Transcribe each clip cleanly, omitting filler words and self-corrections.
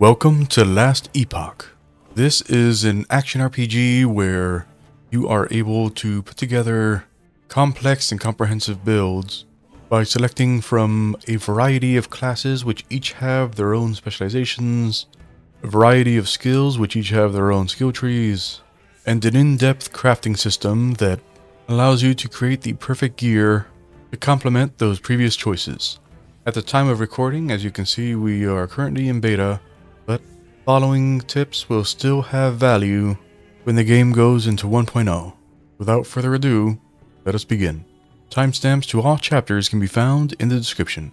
Welcome to Last Epoch. This is an action RPG where you are able to put together complex and comprehensive builds by selecting from a variety of classes which each have their own specializations, a variety of skills which each have their own skill trees, and an in-depth crafting system that allows you to create the perfect gear to complement those previous choices. At the time of recording, as you can see, we are currently in beta, but following tips will still have value when the game goes into 1.0. Without further ado, let us begin. Timestamps to all chapters can be found in the description.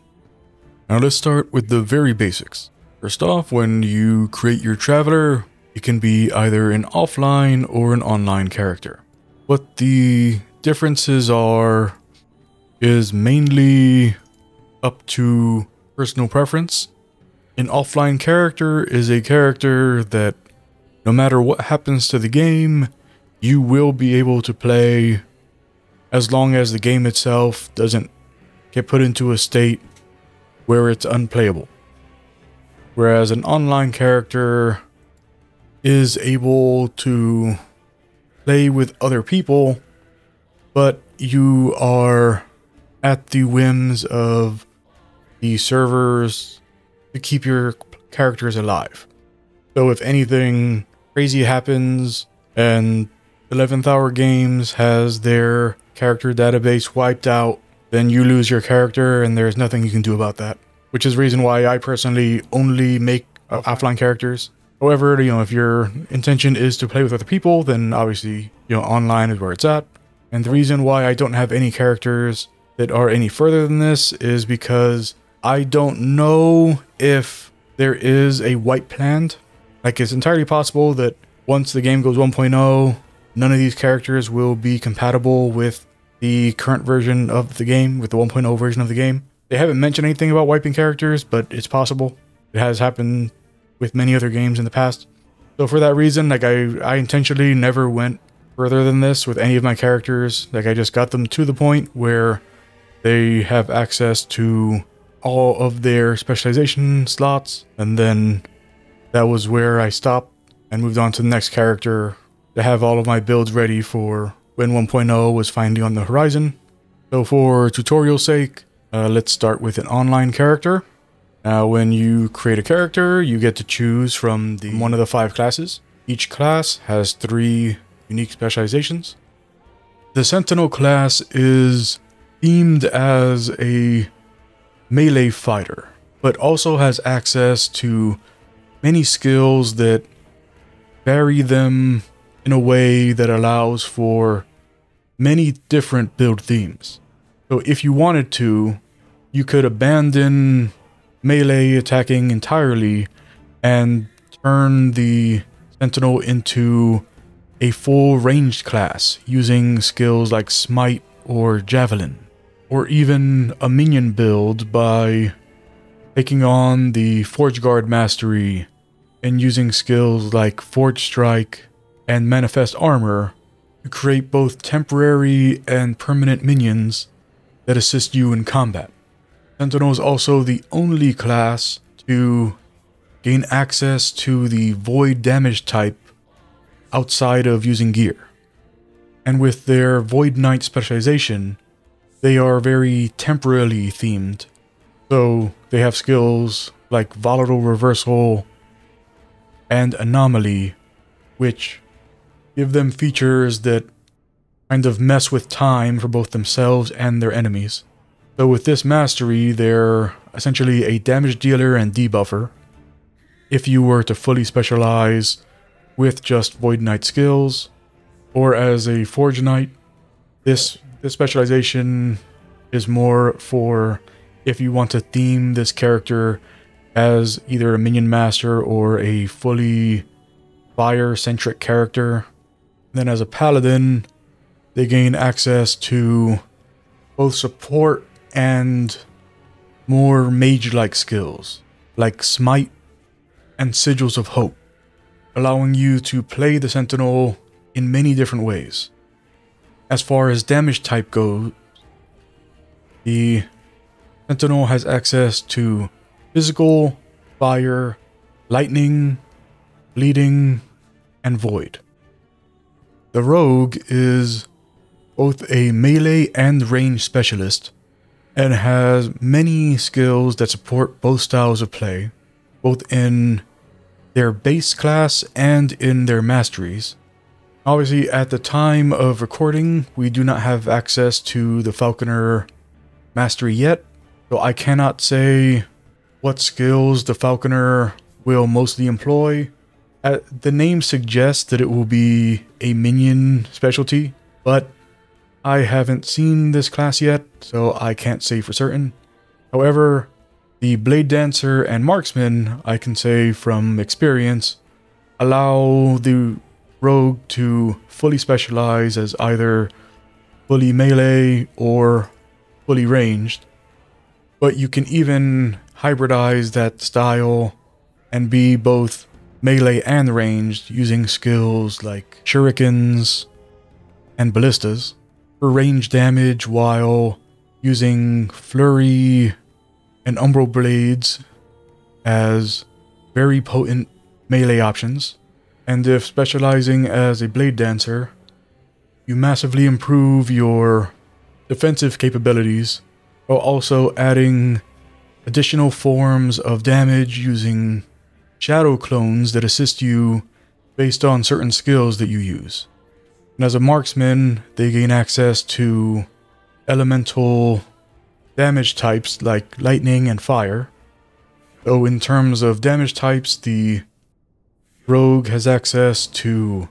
Now let's start with the very basics. First off, when you create your traveler, it can be either an offline or an online character. What the differences are is mainly up to personal preference. An offline character is a character that no matter what happens to the game, you will be able to play as long as the game itself doesn't get put into a state where it's unplayable. Whereas an online character is able to play with other people, but you are at the whims of the servers to keep your characters alive. So if anything crazy happens and 11th Hour Games has their character database wiped out, then you lose your character and there's nothing you can do about that. Which is the reason why I personally only make offline characters. However, if your intention is to play with other people, then obviously, online is where it's at. And the reason why I don't have any characters that are any further than this is because I don't know if there is a wipe planned. Like, it's entirely possible that once the game goes 1.0, none of these characters will be compatible with the current version of the game, with the 1.0 version of the game. They haven't mentioned anything about wiping characters, but it's possible. It has happened with many other games in the past. So for that reason, like, I intentionally never went further than this with any of my characters. Like, I just got them to the point where they have access to all of their specialization slots, and then that was where I stopped and moved on to the next character to have all of my builds ready for when 1.0 was finally on the horizon. So for tutorial's sake, let's start with an online character. Now when you create a character, you get to choose from one of the 5 classes. Each class has 3 unique specializations. The Sentinel class is themed as a melee fighter, but also has access to many skills that vary them in a way that allows for many different build themes. So if you wanted to, you could abandon melee attacking entirely and turn the Sentinel into a full ranged class using skills like Smite or Javelin. Or even a minion build by taking on the Forge Guard Mastery and using skills like Forge Strike and Manifest Armor to create both temporary and permanent minions that assist you in combat. Sentinel is also the only class to gain access to the Void damage type outside of using gear. And with their Void Knight specialization, they are very temporally themed. So they have skills like Volatile Reversal and Anomaly, which give them features that kind of mess with time for both themselves and their enemies. So with this mastery, they're essentially a damage dealer and debuffer. If you were to fully specialize with just Void Knight skills, or as a Forge Knight, this specialization is more for if you want to theme this character as either a minion master or a fully fire-centric character. Then as a paladin, they gain access to both support and more mage-like skills, like Smite and Sigils of Hope, allowing you to play the Sentinel in many different ways. As far as damage type goes, the Sentinel has access to physical, fire, lightning, bleeding, and void. The rogue is both a melee and range specialist and has many skills that support both styles of play, both in their base class and in their masteries. Obviously, at the time of recording, we do not have access to the Falconer mastery yet, so I cannot say what skills the Falconer will mostly employ. The name suggests that it will be a minion specialty, but I haven't seen this class yet, so I can't say for certain. However, the Blade Dancer and Marksman, I can say from experience, allow the rogue to fully specialize as either fully melee or fully ranged. But you can even hybridize that style and be both melee and ranged using skills like shurikens and ballistas for range damage, while using flurry and umbral blades as very potent melee options. And if specializing as a blade dancer, you massively improve your defensive capabilities while also adding additional forms of damage using shadow clones that assist you based on certain skills that you use. And as a marksman, they gain access to elemental damage types like lightning and fire. So in terms of damage types, the rogue has access to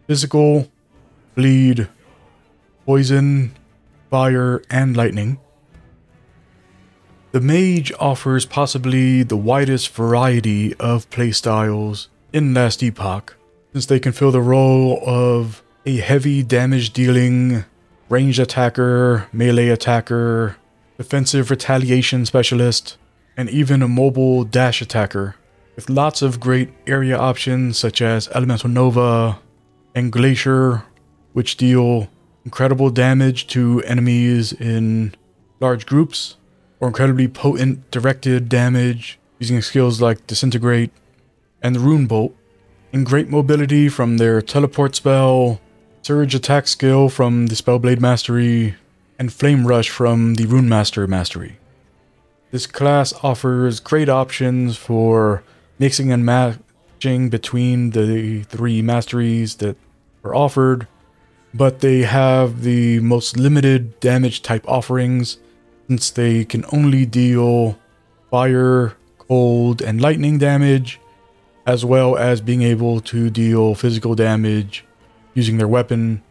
physical, bleed, poison, fire, and lightning. The mage offers possibly the widest variety of playstyles in Last Epoch, since they can fill the role of a heavy damage dealing ranged attacker, melee attacker, defensive retaliation specialist, and even a mobile dash attacker, with lots of great area options such as Elemental Nova and Glacier, which deal incredible damage to enemies in large groups, or incredibly potent directed damage using skills like Disintegrate and the Rune Bolt, and great mobility from their teleport spell, surge attack skill from the Spellblade Mastery, and Flame Rush from the Rune Master Mastery. This class offers great options for mixing and matching between the three masteries that are offered, but they have the most limited damage type offerings, since they can only deal fire, cold, and lightning damage, as well as being able to deal physical damage using their weapon,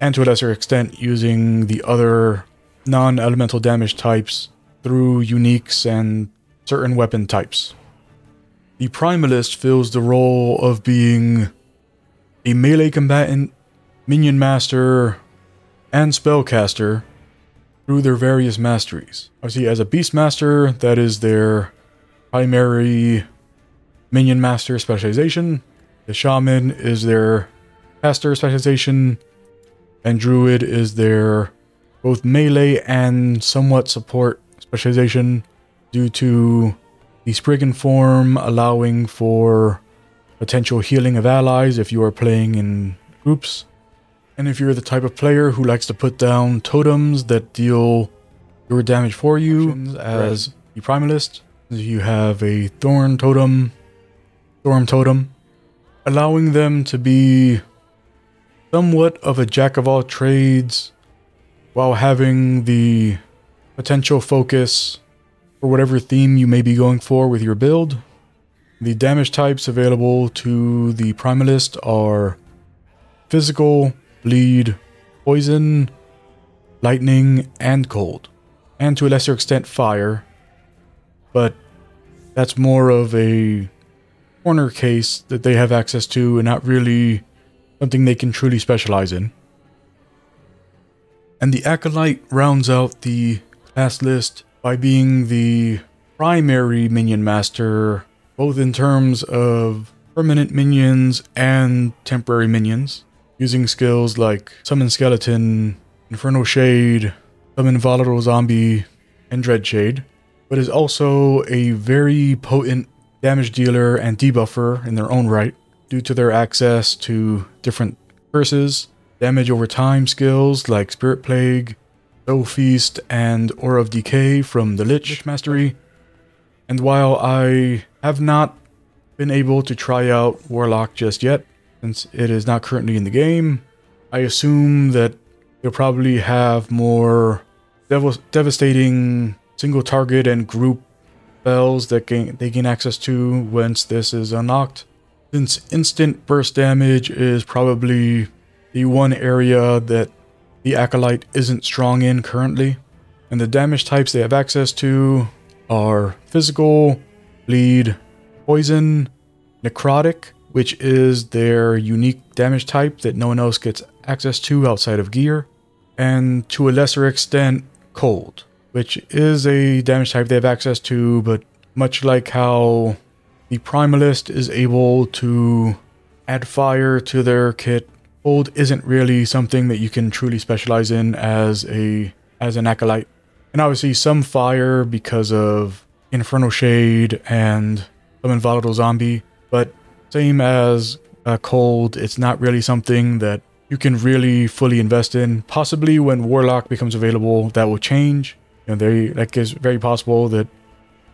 and to a lesser extent using the other non-elemental damage types through uniques and certain weapon types. The Primalist fills the role of being a melee combatant, minion master, and spellcaster through their various masteries. Obviously, as a Beastmaster, that is their primary minion master specialization. The Shaman is their caster specialization, and Druid is their both melee and somewhat support specialization, due to the Spriggan form allowing for potential healing of allies if you are playing in groups. And if you're the type of player who likes to put down totems that deal your damage for you, as the Primalist, you have a Thorn Totem, Storm Totem, allowing them to be somewhat of a jack of all trades while having the potential focus for whatever theme you may be going for with your build. The damage types available to the Primalist are physical, bleed, poison, lightning, and cold, and to a lesser extent fire, but that's more of a corner case that they have access to and not really something they can truly specialize in. And the Acolyte rounds out the class list by being the primary minion master, both in terms of permanent minions and temporary minions, using skills like Summon Skeleton, Infernal Shade, Summon Volatile Zombie, and Dread Shade, but is also a very potent damage dealer and debuffer in their own right, due to their access to different curses, damage over time skills like Spirit Plague, Soul Feast, and Aura of Decay from the Lich Mastery. And while I have not been able to try out Warlock just yet, since it is not currently in the game, I assume that they'll probably have more devastating single target and group spells that they gain access to once this is unlocked. Since instant burst damage is probably the one area that the Acolyte isn't strong in currently, and the damage types they have access to are physical, bleed, poison, necrotic, which is their unique damage type that no one else gets access to outside of gear, and to a lesser extent, cold, which is a damage type they have access to, but much like how the Primalist is able to add fire to their kit, cold isn't really something that you can truly specialize in as an Acolyte. And obviously some fire because of Infernal Shade and some Volatile Zombie, but same as cold, it's not really something that you can really fully invest in. Possibly when Warlock becomes available, that will change. You know, like it's very possible that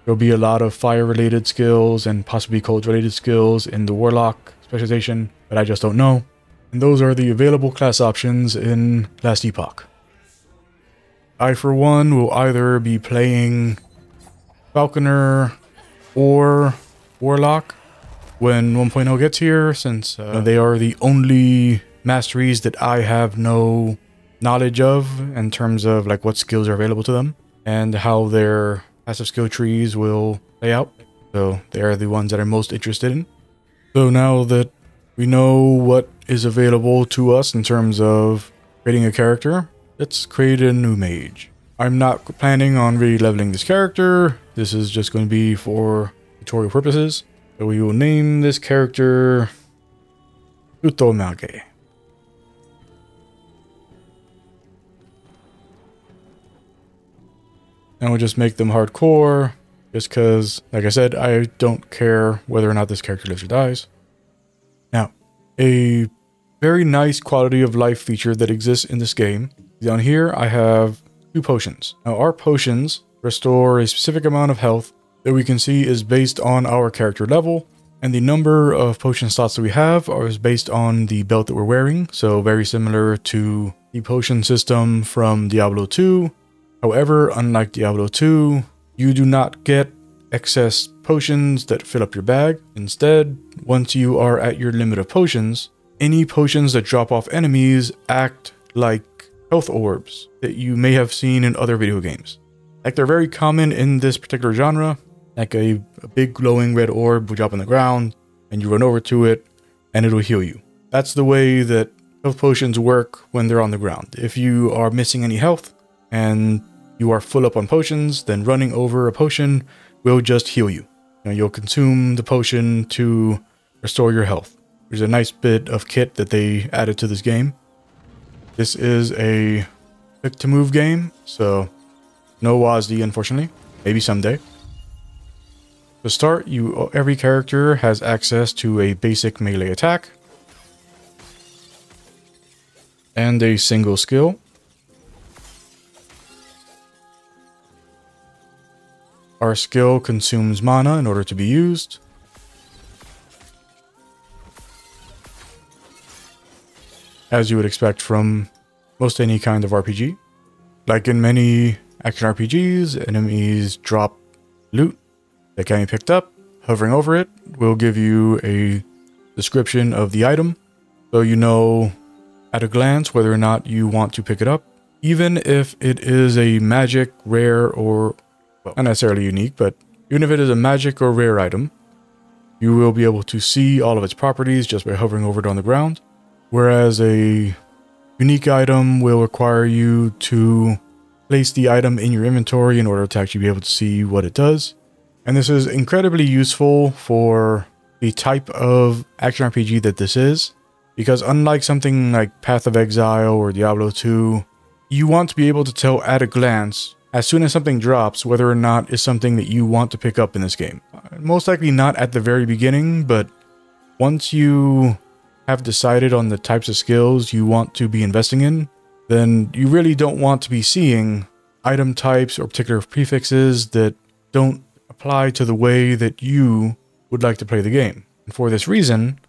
there'll be a lot of fire-related skills and possibly cold-related skills in the Warlock specialization, but I just don't know. And those are the available class options in Last Epoch. I, for one, will either be playing Falconer or Warlock when 1.0 gets here, since they are the only masteries that I have no knowledge of in terms of like what skills are available to them and how their passive skill trees will play out. So they are the ones that I'm most interested in. So now that we know what is available to us in terms of creating a character, let's create a new mage. I'm not planning on really leveling this character. This is just going to be for tutorial purposes. So we will name this character Utomage. And we'll just make them hardcore, just because, like I said, I don't care whether or not this character lives or dies. Now, a very nice quality of life feature that exists in this game. Down here, I have 2 potions. Now, our potions restore a specific amount of health that we can see is based on our character level, and the number of potion slots that we have is based on the belt that we're wearing, so very similar to the potion system from Diablo 2. However, unlike Diablo 2, you do not get excess potions that fill up your bag. Instead, once you are at your limit of potions, any potions that drop off enemies act like health orbs that you may have seen in other video games. Like, they're very common in this particular genre. Like a big glowing red orb will drop on the ground and you run over to it and it'll heal you. That's the way that health potions work when they're on the ground. If you are missing any health and you are full up on potions, then running over a potion will just heal you. You'll consume the potion to restore your health. There's a nice bit of kit that they added to this game. This is a quick to move game, so no WASD unfortunately. Maybe someday. To start, every character has access to a basic melee attack and a single skill. Our skill consumes mana in order to be used. As you would expect from most any kind of RPG. Like in many action RPGs, enemies drop loot that can be picked up. Hovering over it will give you a description of the item, so you know at a glance whether or not you want to pick it up. Even if it is a magic, rare, or, well, not necessarily unique, but even if it is a magic or rare item, you will be able to see all of its properties just by hovering over it on the ground. Whereas a unique item will require you to place the item in your inventory in order to actually be able to see what it does. And this is incredibly useful for the type of action RPG that this is, because unlike something like Path of Exile or Diablo 2, you want to be able to tell at a glance as soon as something drops, whether or not it's something that you want to pick up in this game. Most likely not at the very beginning, but once you have decided on the types of skills you want to be investing in, then you really don't want to be seeing item types or particular prefixes that don't apply to the way that you would like to play the game. And for this reason,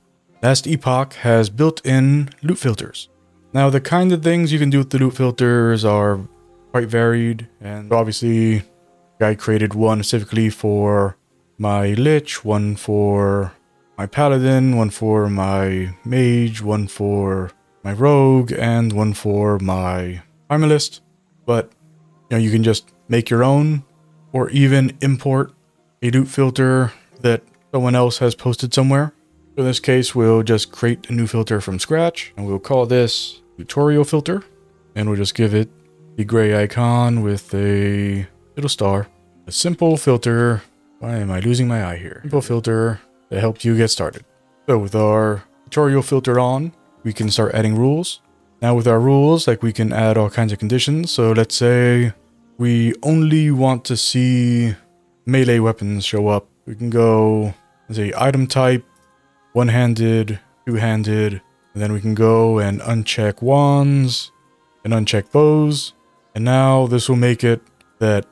Last Epoch has built-in loot filters. Now, the kind of things you can do with the loot filters are quite varied, and obviously I created one specifically for my Lich, one for my Paladin, one for my Mage, one for my Rogue, and one for my Primalist. But you can just make your own, or even import a loot filter that someone else has posted somewhere. In this case, we'll just create a new filter from scratch, and we'll call this tutorial filter, and we'll just give it the gray icon with a little star. A simple filter. Why am I losing my eye here? Simple filter that helps you get started. So with our tutorial filter on, we can start adding rules. Now with our rules, we can add all kinds of conditions. So let's say we only want to see melee weapons show up. We can go, let's say, item type, one-handed, two-handed, and then we can go and uncheck wands and uncheck bows. And now this will make it that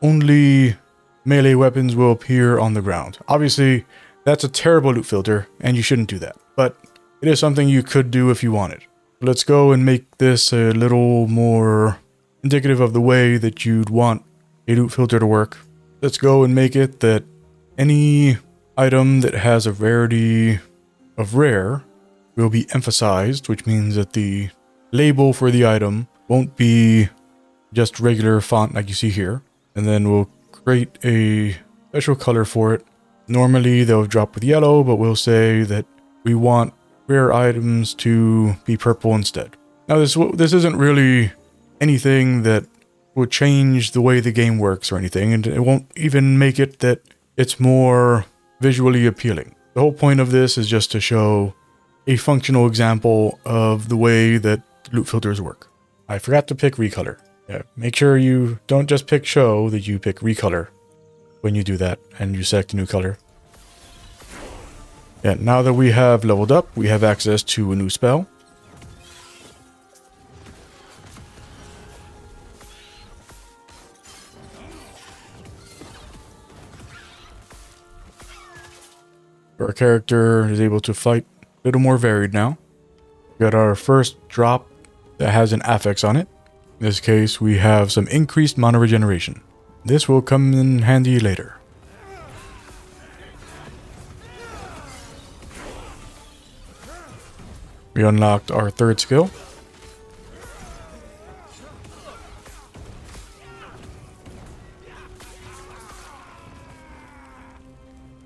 only melee weapons will appear on the ground. Obviously, that's a terrible loot filter, and you shouldn't do that. But it is something you could do if you wanted. Let's go and make this a little more indicative of the way that you'd want a loot filter to work. Let's go and make it that any item that has a rarity of rare will be emphasized, which means that the label for the item won't be just regular font like you see here. And then we'll create a special color for it. Normally they'll drop with yellow, but we'll say that we want rare items to be purple instead. Now this isn't really anything that will change the way the game works or anything, and it won't even make it that it's more visually appealing. The whole point of this is just to show a functional example of the way that loot filters work. I forgot to pick recolor. Yeah, make sure you don't just pick show, that you pick recolor when you do that and you select a new color. Yeah, now that we have leveled up, we have access to a new spell. Our character is able to fight a little more varied now. We got our first drop that has an affix on it. In this case, we have some increased mana regeneration. This will come in handy later. We unlocked our third skill.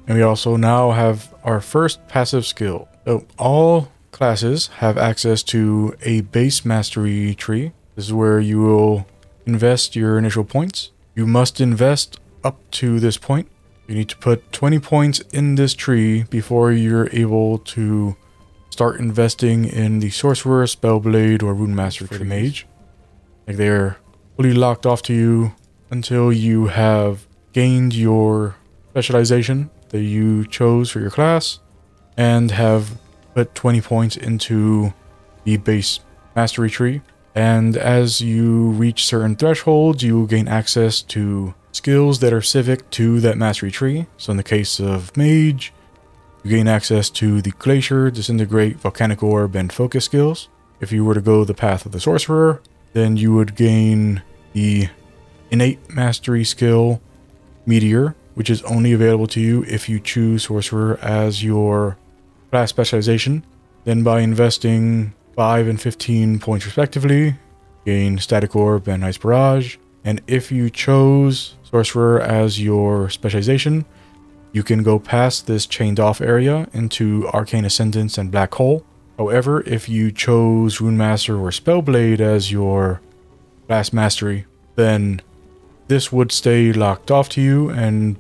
And we also now have our first passive skill. So all classes have access to a base mastery tree. This is where you will invest your initial points. You must invest up to this point. You need to put 20 points in this tree before you're able to start investing in the sorcerer, spellblade, or rune master for the mage. They're fully locked off to you until you have gained your specialization that you chose for your class and have put 20 points into the base mastery tree. And as you reach certain thresholds, you will gain access to skills that are specific to that mastery tree. So in the case of mage, you gain access to the glacier, disintegrate, volcanic orb, and focus skills. If you were to go the path of the sorcerer, then you would gain the innate mastery skill meteor, which is only available to you if you choose sorcerer as your class specialization. Then by investing 5 and 15 points respectively, gain static orb and ice barrage. And if you chose sorcerer as your specialization, you can go past this chained off area into arcane ascendance and black hole. However, if you chose rune master or spellblade as your class mastery, then this would stay locked off to you, and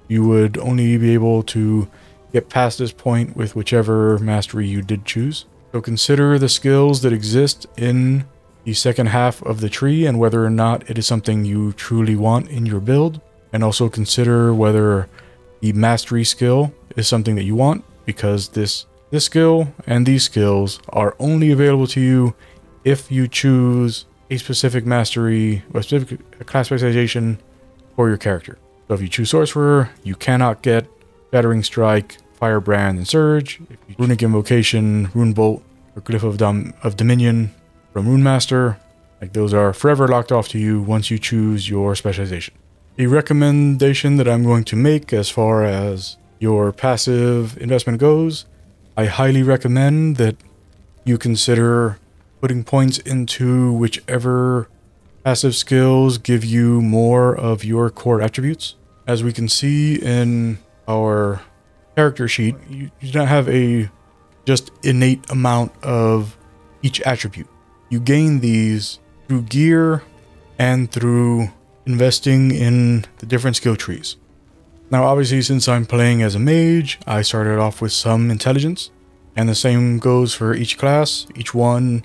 you would only be able to get past this point with whichever mastery you did choose. So consider the skills that exist in the second half of the tree and whether or not it is something you truly want in your build, and also consider whether the mastery skill is something that you want, because this skill and these skills are only available to you if you choose a specific mastery or specific class specialization for your character. So if you choose Sorcerer, you cannot get Shattering Strike, Firebrand, and Surge. If you Runic Invocation, Rune Bolt, or Glyph of Dominion from Rune Master, like those are forever locked off to you once you choose your specialization. The recommendation that I'm going to make as far as your passive investment goes, I highly recommend that you consider putting points into whichever passive skills give you more of your core attributes. As we can see in our character sheet, you don't have a just innate amount of each attribute. You gain these through gear and through investing in the different skill trees. Now obviously, since I'm playing as a mage, I started off with some intelligence, and the same goes for each class. Each one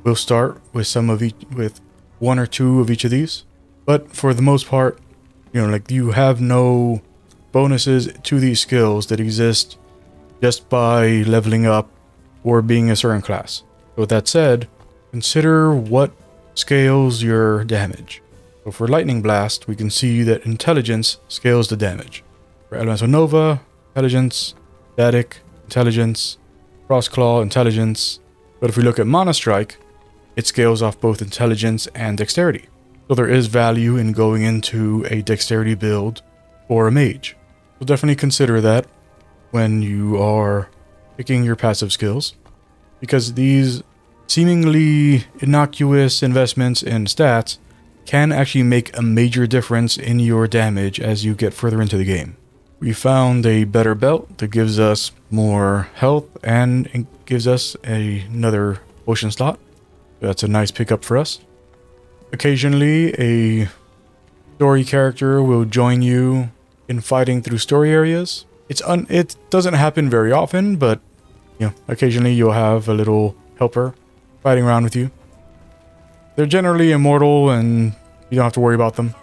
will start with with one or two of each of these, but for the most part, like you have no bonuses to these skills that exist just by leveling up or being a certain class. So with that said, consider what scales your damage. So for Lightning Blast, we can see that Intelligence scales the damage. For Elemental Nova, Intelligence, Static, Intelligence, Frostclaw, Intelligence. But if we look at Mana Strike, it scales off both Intelligence and Dexterity. So there is value in going into a Dexterity build for a mage. So definitely consider that when you are picking your passive skills, because these seemingly innocuous investments in stats can actually make a major difference in your damage as you get further into the game. We found a better belt that gives us more health and it gives us another potion slot. That's a nice pickup for us. Occasionally, a story character will join you in fighting through story areas. It doesn't happen very often, but occasionally you'll have a little helper fighting around with you. They're generally immortal and you don't have to worry about them.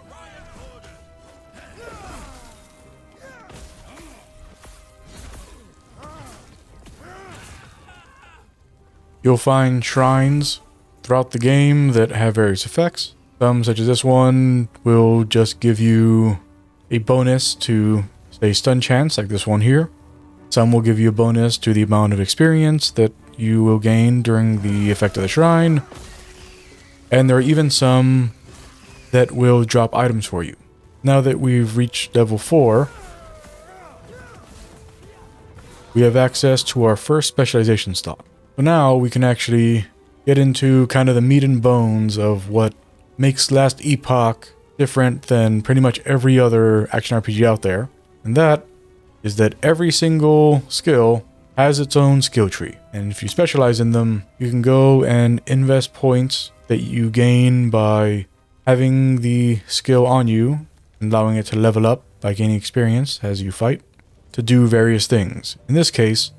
You'll find shrines throughout the game that have various effects. Some, such as this one, will just give you a bonus to, say, stun chance, like this one here. Some will give you a bonus to the amount of experience that you will gain during the effect of the shrine. And there are even some that will drop items for you. Now that we've reached level 4, we have access to our first specialization slot. So now we can actually get into kind of the meat and bones of what makes Last Epoch different than pretty much every other action RPG out there. And that is that every single skill has its own skill tree. And if you specialize in them, you can go and invest points that you gain by having the skill on you, allowing it to level up by gaining experience as you fight, to do various things. In this case,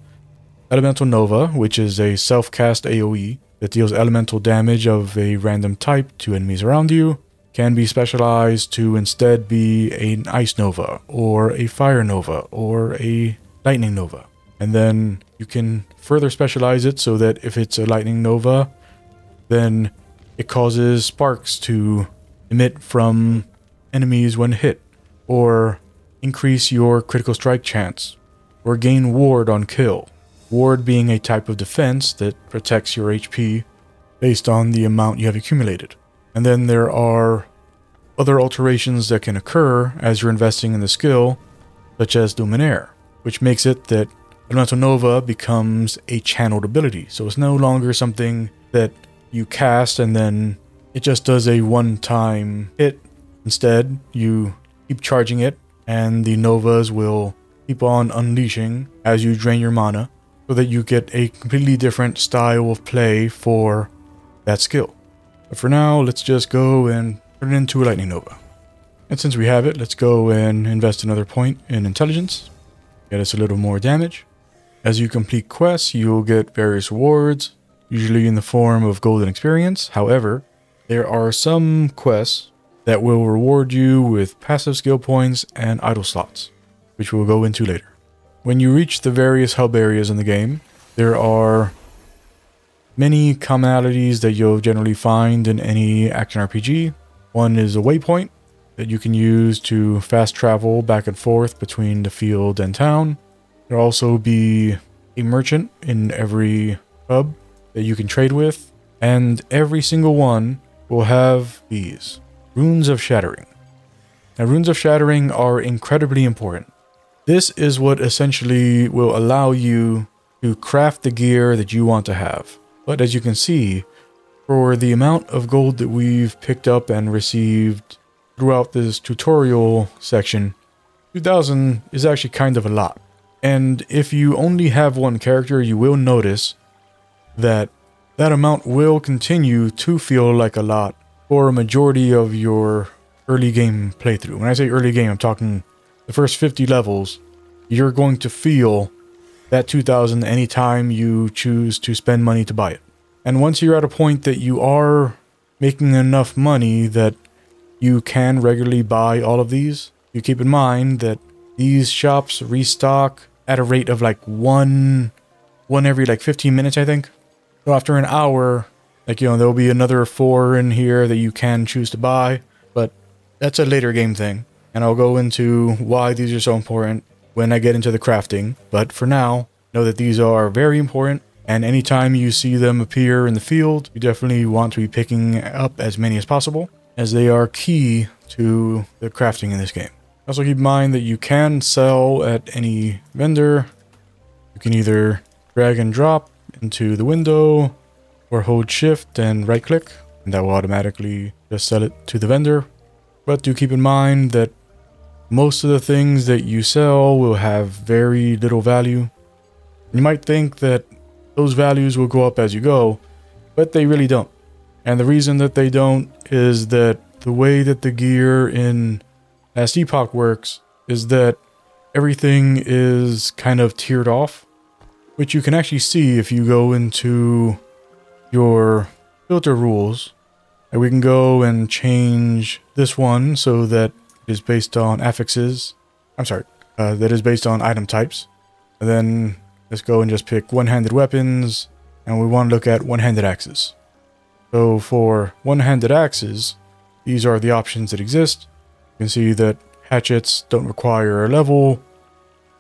Elemental Nova, which is a self-cast AoE that deals elemental damage of a random type to enemies around you, can be specialized to instead be an Ice Nova, or a Fire Nova, or a Lightning Nova. And then you can further specialize it so that if it's a Lightning Nova, then it causes sparks to emit from enemies when hit, or increase your critical strike chance, or gain ward on kill. Ward being a type of defense that protects your HP based on the amount you have accumulated. And then there are other alterations that can occur as you're investing in the skill, such as Luminaire, which makes it that Elemental Nova becomes a channeled ability. So it's no longer something that you cast and then it just does a one-time hit. Instead, you keep charging it and the Novas will keep on unleashing as you drain your mana, so that you get a completely different style of play for that skill. But for now, let's just go and turn it into a Lightning Nova. And since we have it, let's go and invest another point in Intelligence. Get us a little more damage. As you complete quests, you'll get various rewards. usually in the form of golden experience. However, there are some quests that will reward you with passive skill points and idle slots, which we'll go into later. When you reach the various hub areas in the game, there are many commonalities that you'll generally find in any action RPG. One is a waypoint that you can use to fast travel back and forth between the field and town. There'll also be a merchant in every hub that you can trade with, and every single one will have these runes of shattering. Now, runes of shattering are incredibly important. This is what essentially will allow you to craft the gear that you want to have. But as you can see, for the amount of gold that we've picked up and received throughout this tutorial section, 2,000 is actually kind of a lot. And if you only have one character, you will notice that that amount will continue to feel like a lot for a majority of your early game playthrough. When I say early game, I'm talking the first 50 levels. You're going to feel that 2,000 anytime you choose to spend money to buy it. And once you're at a point that you are making enough money that you can regularly buy all of these, you keep in mind that these shops restock at a rate of like one every like 15 minutes, I think. So after an hour, like, you know, there'll be another 4 in here that you can choose to buy, but that's a later game thing. And I'll go into why these are so important when I get into the crafting. But for now, know that these are very important. And anytime you see them appear in the field, you definitely want to be picking up as many as possible, as they are key to the crafting in this game. Also keep in mind that you can sell at any vendor. You can either drag and drop into the window or hold shift and right click, and that will automatically just sell it to the vendor. But do keep in mind that most of the things that you sell will have very little value. You might think that those values will go up as you go, but they really don't. And the reason that they don't is that the way that the gear in Last Epoch works is that everything is kind of tiered off, which you can actually see if you go into your filter rules. And we can go and change this one so that it is based on affixes. That is based on item types. And then let's go and just pick one-handed weapons, and we want to look at one-handed axes. So for one-handed axes, these are the options that exist. You can see that hatchets don't require a level,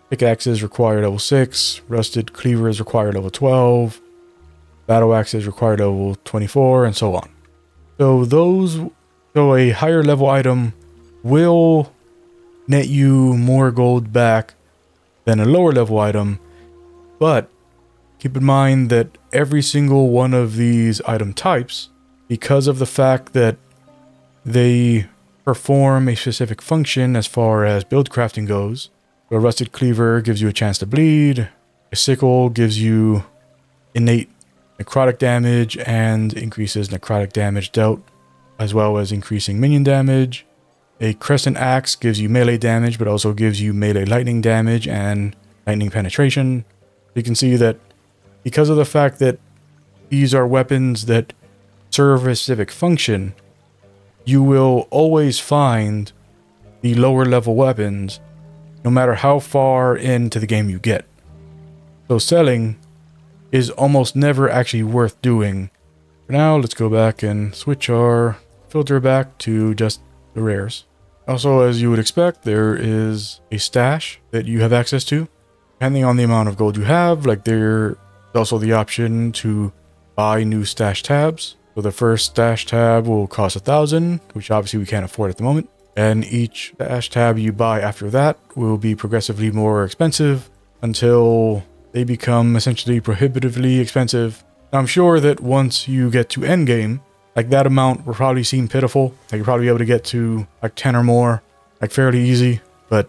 pickaxes require level 6, rusted cleavers require level 12, battle axes require level 24, and so on. So a higher level item will net you more gold back than a lower level item, but keep in mind that every single one of these item types, because of the fact that they perform a specific function as far as build crafting goes. A rusted cleaver gives you a chance to bleed. A sickle gives you innate necrotic damage and increases necrotic damage dealt, as well as increasing minion damage. A crescent axe gives you melee damage, but also gives you melee lightning damage and lightning penetration. You can see that because of the fact that these are weapons that serve a specific function, you will always find the lower level weapons no matter how far into the game you get. So selling is almost never actually worth doing. For now, let's go back and switch our filter back to just the rares. Also, as you would expect, there is a stash that you have access to. Depending on the amount of gold you have, like there's also the option to buy new stash tabs. So the first stash tab will cost 1,000, which obviously we can't afford at the moment. And each stash tab you buy after that will be progressively more expensive until they become essentially prohibitively expensive. Now, I'm sure that once you get to endgame, like that amount will probably seem pitiful. Like you'll probably be able to get to like 10 or more, like fairly easy, but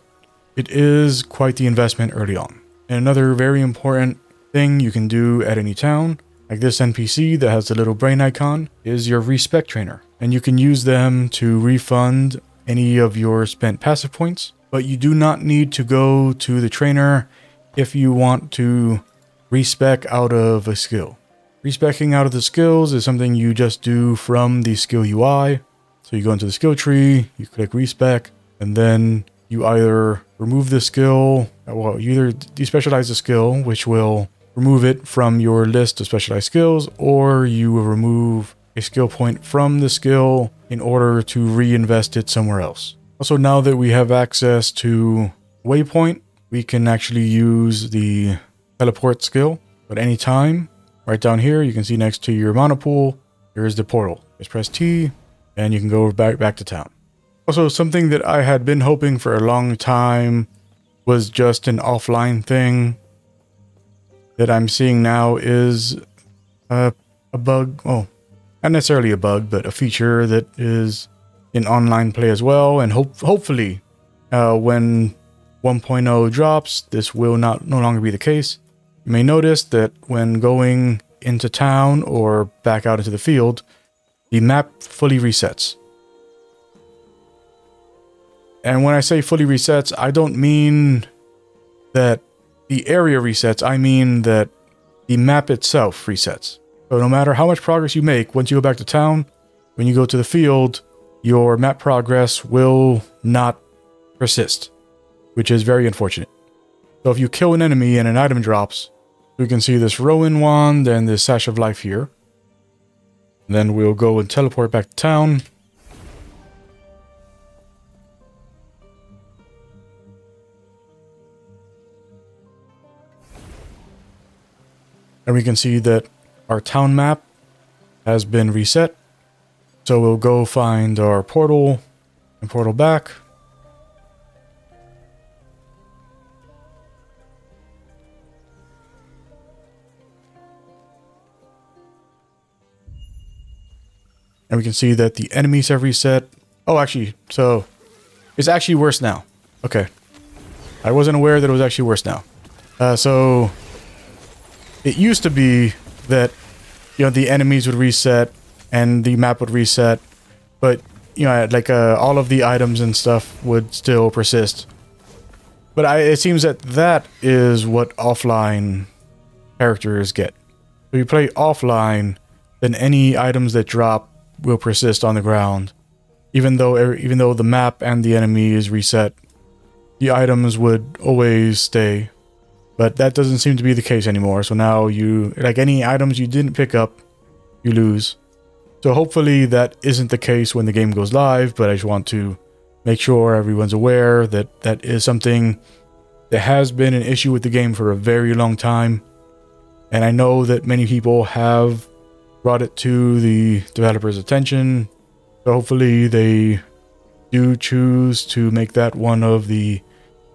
it is quite the investment early on. And another very important thing you can do at any town, like this NPC that has the little brain icon, is your respec trainer. And you can use them to refund any of your spent passive points, but you do not need to go to the trainer if you want to respec out of a skill. Respecing out of the skills is something you just do from the skill UI. So you go into the skill tree, you click respec, and then you either remove the skill, well, you either despecialize the skill, which will remove it from your list of specialized skills, or you will remove a skill point from the skill in order to reinvest it somewhere else. Also, now that we have access to waypoint, we can actually use the teleport skill at any time. Right down here, you can see next to your mana pool, here's the portal. Just press T, and you can go back to town. Also, something that I had been hoping for a long time was just an offline thing that I'm seeing now is a bug. Oh, not necessarily a bug, but a feature that is in online play as well. And hopefully, when 1.0 drops, this will no longer be the case. You may notice that when going into town or back out into the field, the map fully resets. And when I say fully resets, I don't mean that the area resets, I mean that the map itself resets. So no matter how much progress you make, once you go back to town, when you go to the field, your map progress will not persist, which is very unfortunate. So if you kill an enemy and an item drops, we can see this Rowan wand and this Sash of Life here. And then we'll go and teleport back to town. And we can see that our town map has been reset. So we'll go find our portal and portal back. And we can see that the enemies have reset. Oh, actually, so it's actually worse now. Okay. I wasn't aware that it was actually worse now. So it used to be that, you know, the enemies would reset and the map would reset, but, you know, like all of the items and stuff would still persist. But it seems that that is what offline characters get. If you play offline, then any items that drop will persist on the ground. Even though the map and the enemy is reset, the items would always stay. But that doesn't seem to be the case anymore. So now like any items you didn't pick up, you lose. So hopefully that isn't the case when the game goes live, but I just want to make sure everyone's aware that that is something that has been an issue with the game for a very long time. And I know that many people have brought it to the developers' attention. So hopefully they do choose to make that one of the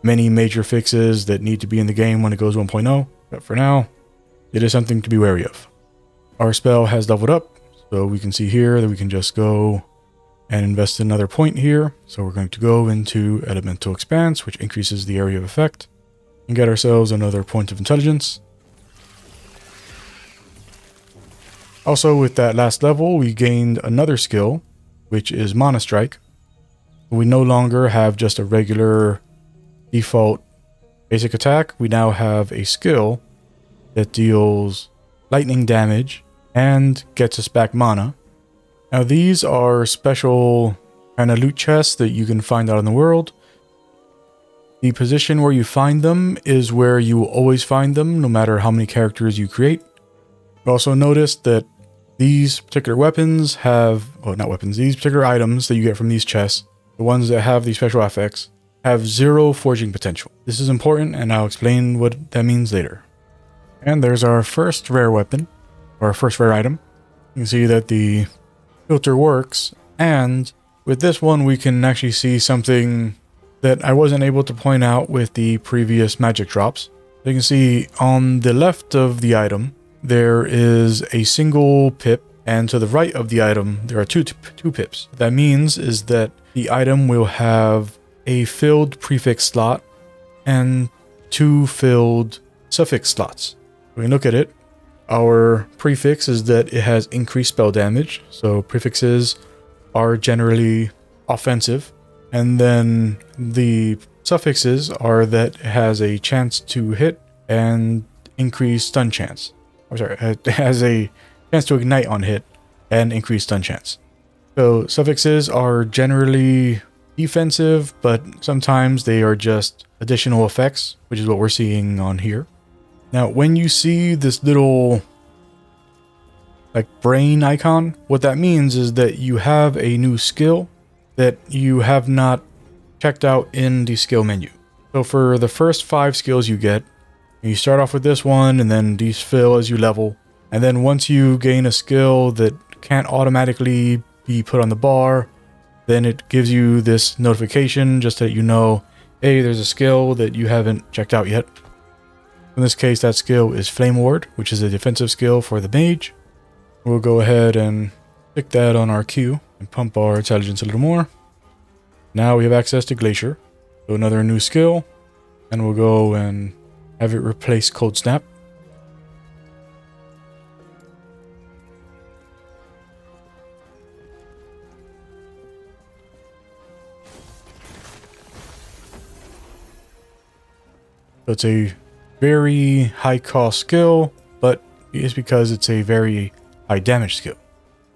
many major fixes that need to be in the game when it goes 1.0. But for now, it is something to be wary of. Our spell has leveled up, so we can see here that we can just go and invest another point here. So we're going to go into Elemental Expanse, which increases the area of effect, and get ourselves another point of intelligence. Also, with that last level, we gained another skill, which is Mana Strike. We no longer have just a regular default basic attack. We now have a skill that deals lightning damage and gets us back mana. Now, these are special kind of loot chests that you can find out in the world. The position where you find them is where you will always find them, no matter how many characters you create. You also notice that these particular weapons have, well, not weapons, these particular items that you get from these chests, the ones that have these special effects, have 0 forging potential. This is important, and I'll explain what that means later. And there's our first rare weapon, or our first rare item. You can see that the filter works, and with this one we can actually see something that I wasn't able to point out with the previous magic drops. You can see on the left of the item, there is a single pip, and to the right of the item, there are two pips. What that means is that the item will have a filled prefix slot and 2 filled suffix slots. When we look at it, our prefix is that it has increased spell damage, so prefixes are generally offensive, and then the suffixes are that it has a chance to hit and increased stun chance. I'm sorry, has a chance to ignite on hit and increase stun chance. So suffixes are generally defensive, but sometimes they are just additional effects, which is what we're seeing on here. Now, when you see this little like brain icon, what that means is that you have a new skill that you have not checked out in the skill menu. So for the first 5 skills you get, you start off with this one, and then these fill as you level. And then once you gain a skill that can't automatically be put on the bar, then it gives you this notification just that you know, hey, there's a skill that you haven't checked out yet. In this case, that skill is Flame Ward, which is a defensive skill for the mage. We'll go ahead and stick that on our queue and pump our intelligence a little more. Now we have access to Glacier, so another new skill, and we'll go and have it replace Cold Snap. So it's a very high cost skill, but it's because it's a very high damage skill.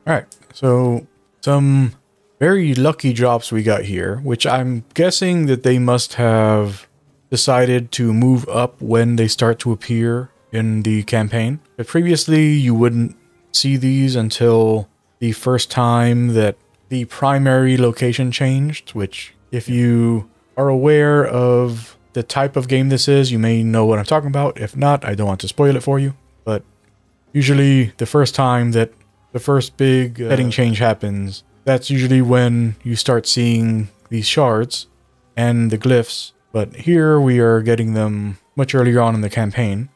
Alright, so some very lucky drops we got here, which I'm guessing that they must have decided to move up when they start to appear in the campaign. But previously you wouldn't see these until the first time that the primary location changed, which if you are aware of the type of game this is, you may know what I'm talking about. If not, I don't want to spoil it for you. But usually the first time that the first big setting change happens, that's usually when you start seeing these shards and the glyphs. But here we are getting them much earlier on in the campaign.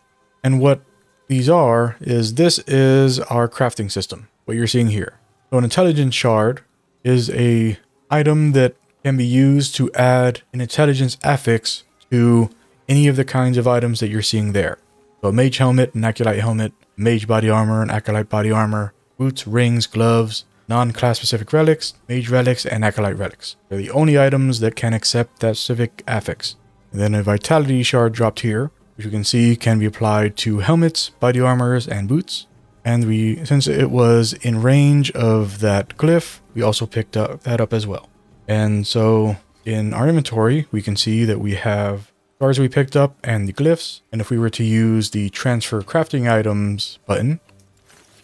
And what these are is this is our crafting system, what you're seeing here. So an intelligence shard is a item that can be used to add an intelligence affix to any of the kinds of items that you're seeing there. So a mage helmet, an acolyte helmet, mage body armor, an acolyte body armor, boots, rings, gloves, non-class specific relics, mage relics, and acolyte relics. They're the only items that can accept that specific affix. And then a vitality shard dropped here, which you can see can be applied to helmets, body armors, and boots. And since it was in range of that glyph, we also picked that up as well. And so in our inventory, we can see that we have shards we picked up and the glyphs. And if we were to use the transfer crafting items button,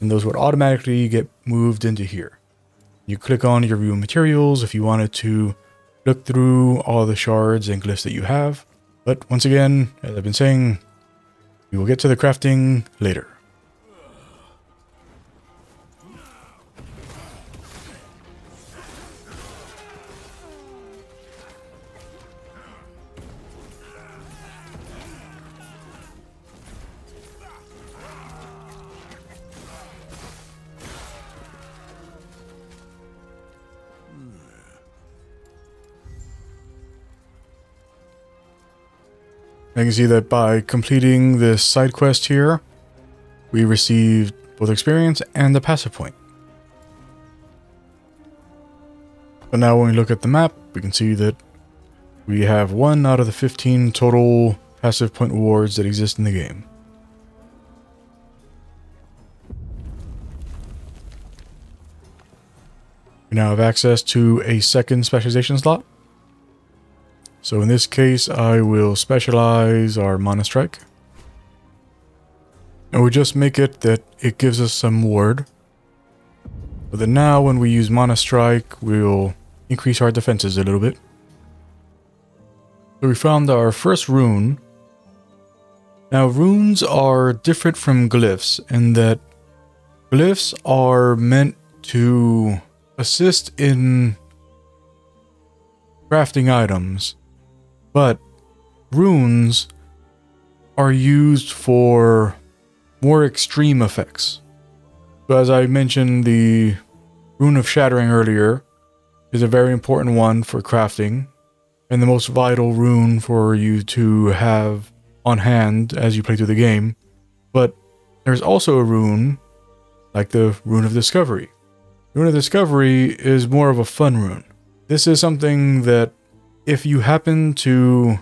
then those would automatically get moved into here. You click on your view materials if you wanted to look through all the shards and glyphs that you have. But once again, as I've been saying, we will get to the crafting later. I can see that by completing this side quest here, we received both experience and a passive point. But now when we look at the map, we can see that we have 1 out of the 15 total passive point rewards that exist in the game. We now have access to a second specialization slot. So in this case, I will specialize our Mana Strike. And we'll just make it that it gives us some ward. But then now when we use Mana Strike, we'll increase our defenses a little bit. So we found our first rune. Now runes are different from glyphs in that glyphs are meant to assist in crafting items. But runes are used for more extreme effects. So as I mentioned, the Rune of Shattering earlier is a very important one for crafting and the most vital rune for you to have on hand as you play through the game. But there's also a rune like the Rune of Discovery. Rune of Discovery is more of a fun rune. This is something that if you happen to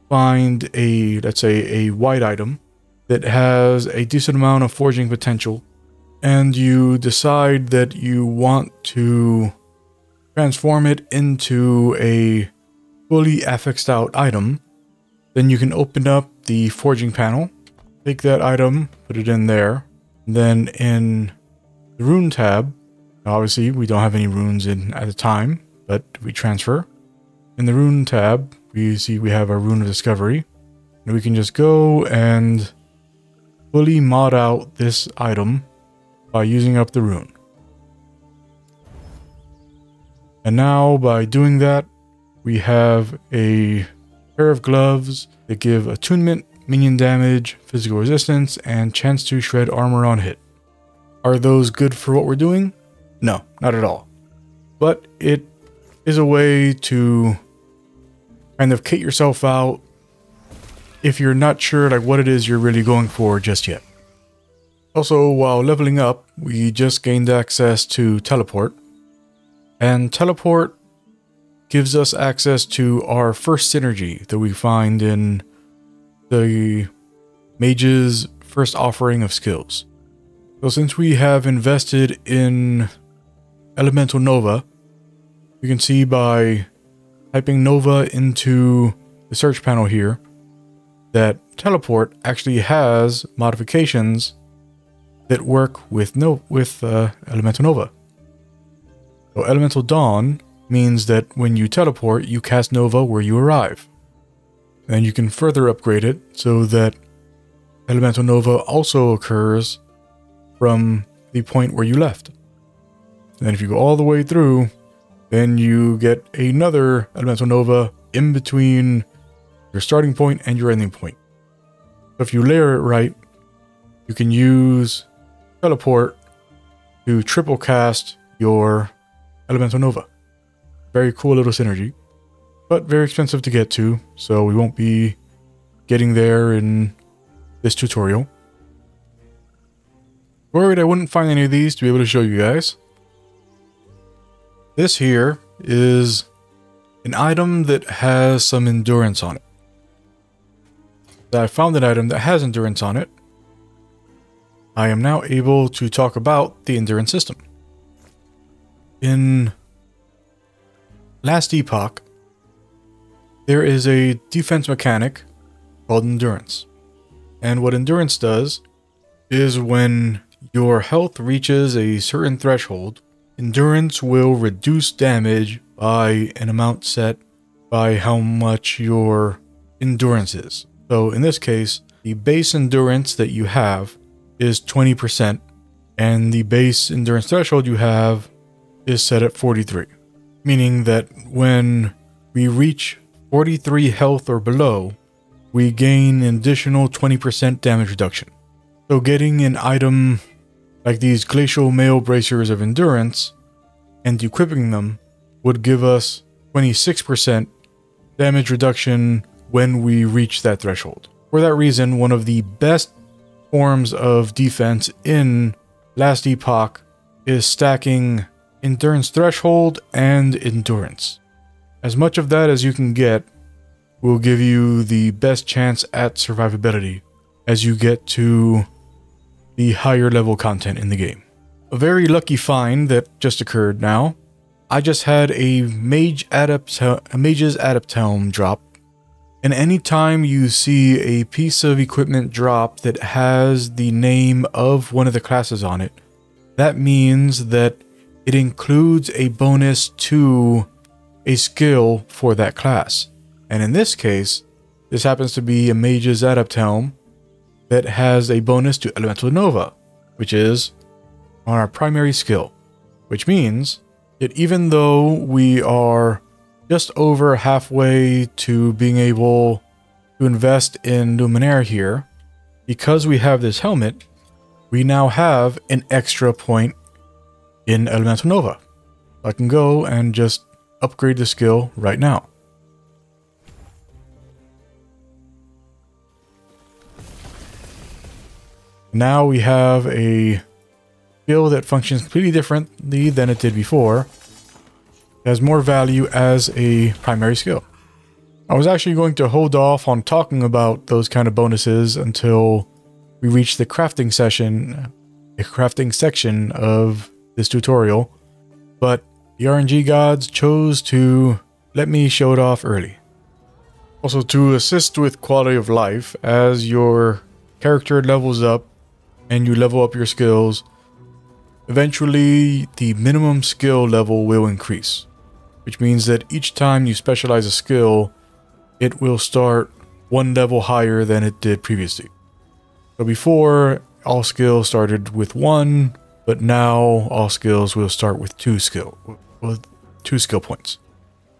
find a, let's say, a white item that has a decent amount of forging potential, and you decide that you want to transform it into a fully affixed out item, then you can open up the forging panel, take that item, put it in there. Then in the rune tab, obviously we don't have any runes in at the time, but we transfer. In the rune tab, we see we have our rune of discovery, and we can just go and fully mod out this item by using up the rune. And now by doing that, we have a pair of gloves that give attunement, minion damage, physical resistance, and chance to shred armor on hit. Are those good for what we're doing? No, not at all. But it is a way to kind of kit yourself out if you're not sure like what it is you're really going for just yet. Also, while leveling up, we just gained access to teleport. And teleport gives us access to our first synergy that we find in the mage's first offering of skills. So since we have invested in Elemental Nova, you can see by typing Nova into the search panel here that teleport actually has modifications that work with Elemental Nova. So Elemental Dawn means that when you teleport, you cast Nova where you arrive. And you can further upgrade it so that Elemental Nova also occurs from the point where you left. And then if you go all the way through, then you get another Elemental Nova in between your starting point and your ending point. So if you layer it right, you can use teleport to triple cast your Elemental Nova. Very cool little synergy, but very expensive to get to, so we won't be getting there in this tutorial. Worried I wouldn't find any of these to be able to show you guys. This here is an item that has some endurance on it. I found an item that has endurance on it. I am now able to talk about the endurance system. In Last Epoch, there is a defense mechanic called endurance. And what endurance does is when your health reaches a certain threshold, endurance will reduce damage by an amount set by how much your endurance is. So in this case, the base endurance that you have is 20%, and the base endurance threshold you have is set at 43. Meaning that when we reach 43 health or below, we gain an additional 20% damage reduction. So getting an item like these glacial mail bracers of endurance and equipping them would give us 26% damage reduction when we reach that threshold. For that reason, one of the best forms of defense in Last Epoch is stacking endurance threshold and endurance. As much of that as you can get will give you the best chance at survivability as you get to the higher level content in the game. A very lucky find that just occurred now. I just had a mage's adept helm drop, and anytime you see a piece of equipment drop that has the name of one of the classes on it, that means that it includes a bonus to a skill for that class. And in this case, this happens to be a mage's adept helm that has a bonus to Elemental Nova, which is on our primary skill, which means that even though we are just over halfway to being able to invest in Luminaire here, because we have this helmet, we now have an extra point in Elemental Nova. I can go and just upgrade the skill right now. Now we have a skill that functions completely differently than it did before. It has more value as a primary skill. I was actually going to hold off on talking about those kind of bonuses until we reach the crafting section of this tutorial, but the RNG gods chose to let me show it off early. Also, to assist with quality of life, as your character levels up and you level up your skills, eventually the minimum skill level will increase, which means that each time you specialize a skill, it will start one level higher than it did previously. So before, all skills started with 1, but now all skills will start with 2 skill points.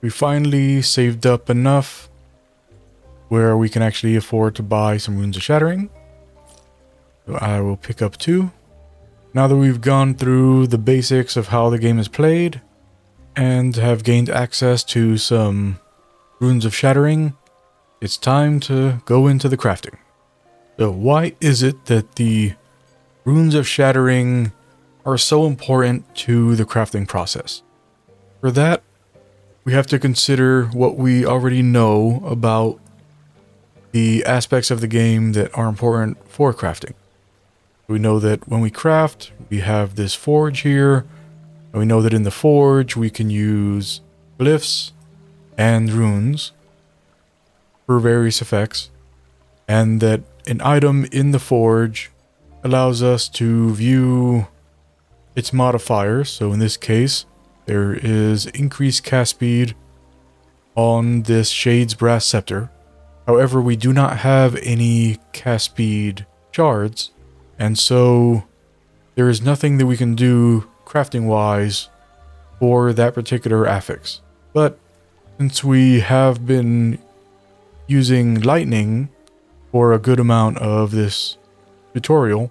We finally saved up enough where we can actually afford to buy some Runes of Shattering. So I will pick up 2. Now that we've gone through the basics of how the game is played and have gained access to some Runes of Shattering, it's time to go into the crafting. So why is it that the Runes of Shattering are so important to the crafting process? For that, we have to consider what we already know about the aspects of the game that are important for crafting. We know that when we craft, we have this forge here, and we know that in the forge we can use glyphs and runes for various effects, and that an item in the forge allows us to view its modifiers. So in this case, there is increased cast speed on this Shade's Brass Scepter. However, we do not have any cast speed shards, and so there is nothing that we can do crafting wise for that particular affix. But since we have been using lightning for a good amount of this tutorial,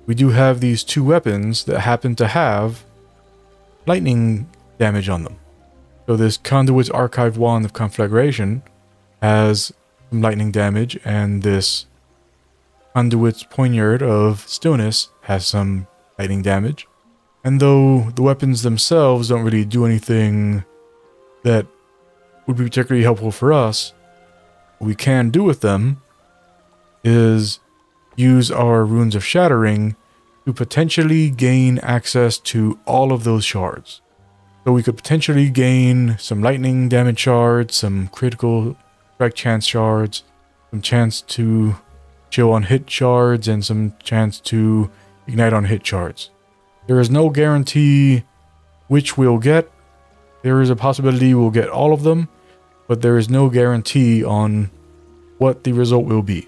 we do have these 2 weapons that happen to have lightning damage on them. So this Conduit's Archive Wand of Conflagration has some lightning damage, and this Conduit's Poignard of Stillness has some lightning damage. And though the weapons themselves don't really do anything that would be particularly helpful for us, what we can do with them is use our Runes of Shattering to potentially gain access to all of those shards. So we could potentially gain some lightning damage shards, some critical strike chance shards, some chance to chill on hit shards, and some chance to ignite on hit shards. There is no guarantee which we'll get. There is a possibility we'll get all of them, but there is no guarantee on what the result will be.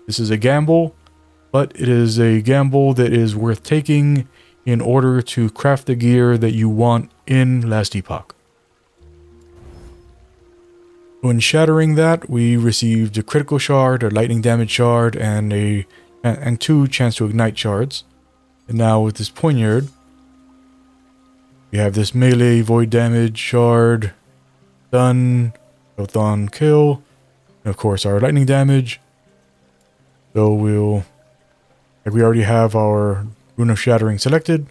This is a gamble, but it is a gamble that is worth taking in order to craft the gear that you want in Last Epoch. When shattering that, we received a critical shard, a lightning damage shard, and 2 chance to ignite shards. And now with this Poignard, we have this melee void damage shard, stun, both on kill, and of course our lightning damage. So we already have our Rune of Shattering selected,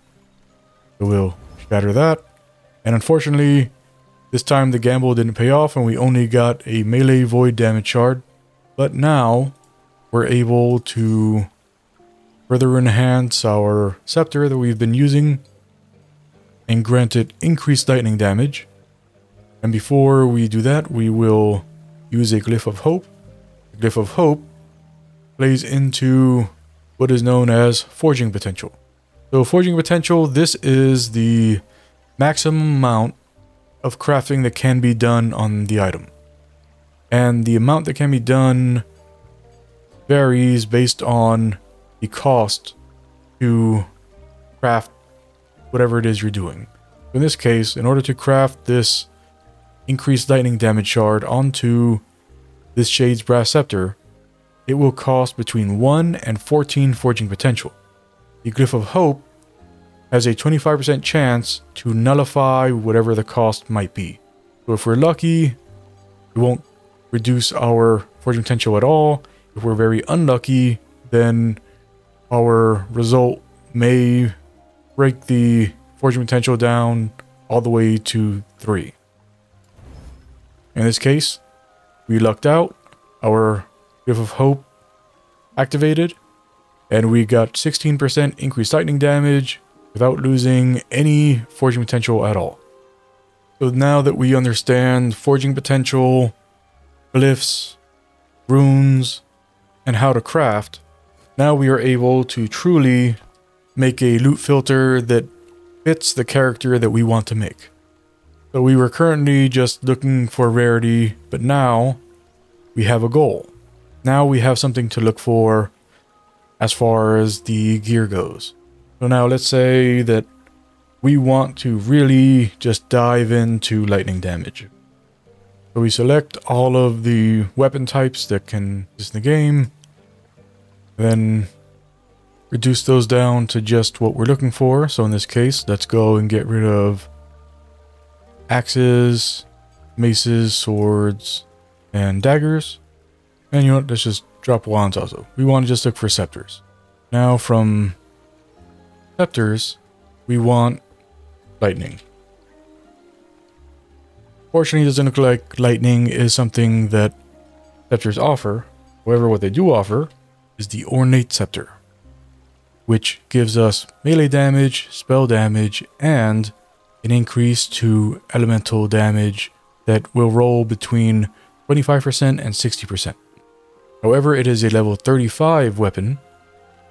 so we'll shatter that. And unfortunately, this time the gamble didn't pay off and we only got a melee void damage shard. But now we're able to further enhance our scepter that we've been using and grant it increased lightning damage. And before we do that, we will use a Glyph of Hope. The Glyph of Hope plays into what is known as Forging Potential. So Forging Potential, this is the maximum amount of crafting that can be done on the item. And the amount that can be done varies based on the cost to craft whatever it is you're doing. In this case, in order to craft this increased lightning damage shard onto this Shade's Brass Scepter, it will cost between 1 and 14 Forging Potential. The Glyph of Hope has a 25% chance to nullify whatever the cost might be. So if we're lucky, it won't reduce our Forging Potential at all. If we're very unlucky, then our result may break the Forging Potential down all the way to 3. In this case, we lucked out. Our Glyph of Hope activated, And we got 16% increased lightning damage without losing any forging potential at all. So now that we understand forging potential, glyphs, runes, and how to craft, now we are able to truly make a loot filter that fits the character that we want to make. So we were currently just looking for rarity, but now we have a goal. Now we have something to look for as far as the gear goes. So now let's say that we want to really just dive into lightning damage. So we select all of the weapon types that can exist in the game, then reduce those down to just what we're looking for. So in this case, let's go and get rid of axes, maces, swords, and daggers. And you know what, let's just drop wands also. We want to just look for scepters. Now from scepters, we want lightning. Fortunately, it doesn't look like lightning is something that scepters offer. However, what they do offer is the ornate scepter, which gives us melee damage, spell damage, and an increase to elemental damage that will roll between 25% and 60%. However, it is a level 35 weapon,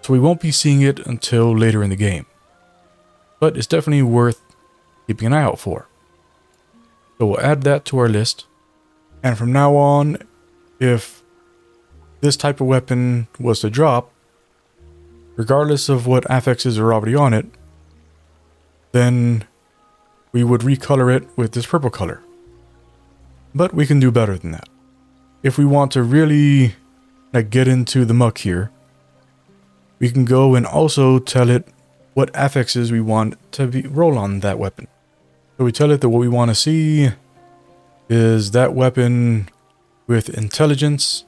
so we won't be seeing it until later in the game. But it's definitely worth keeping an eye out for. So we'll add that to our list. And from now on, if this type of weapon was to drop, regardless of what affixes are already on it, then we would recolor it with this purple color. But we can do better than that. If we want to really get into the muck here, we can go and also tell it what affixes we want to roll on that weapon. So we tell it that what we want to see is that weapon with intelligence,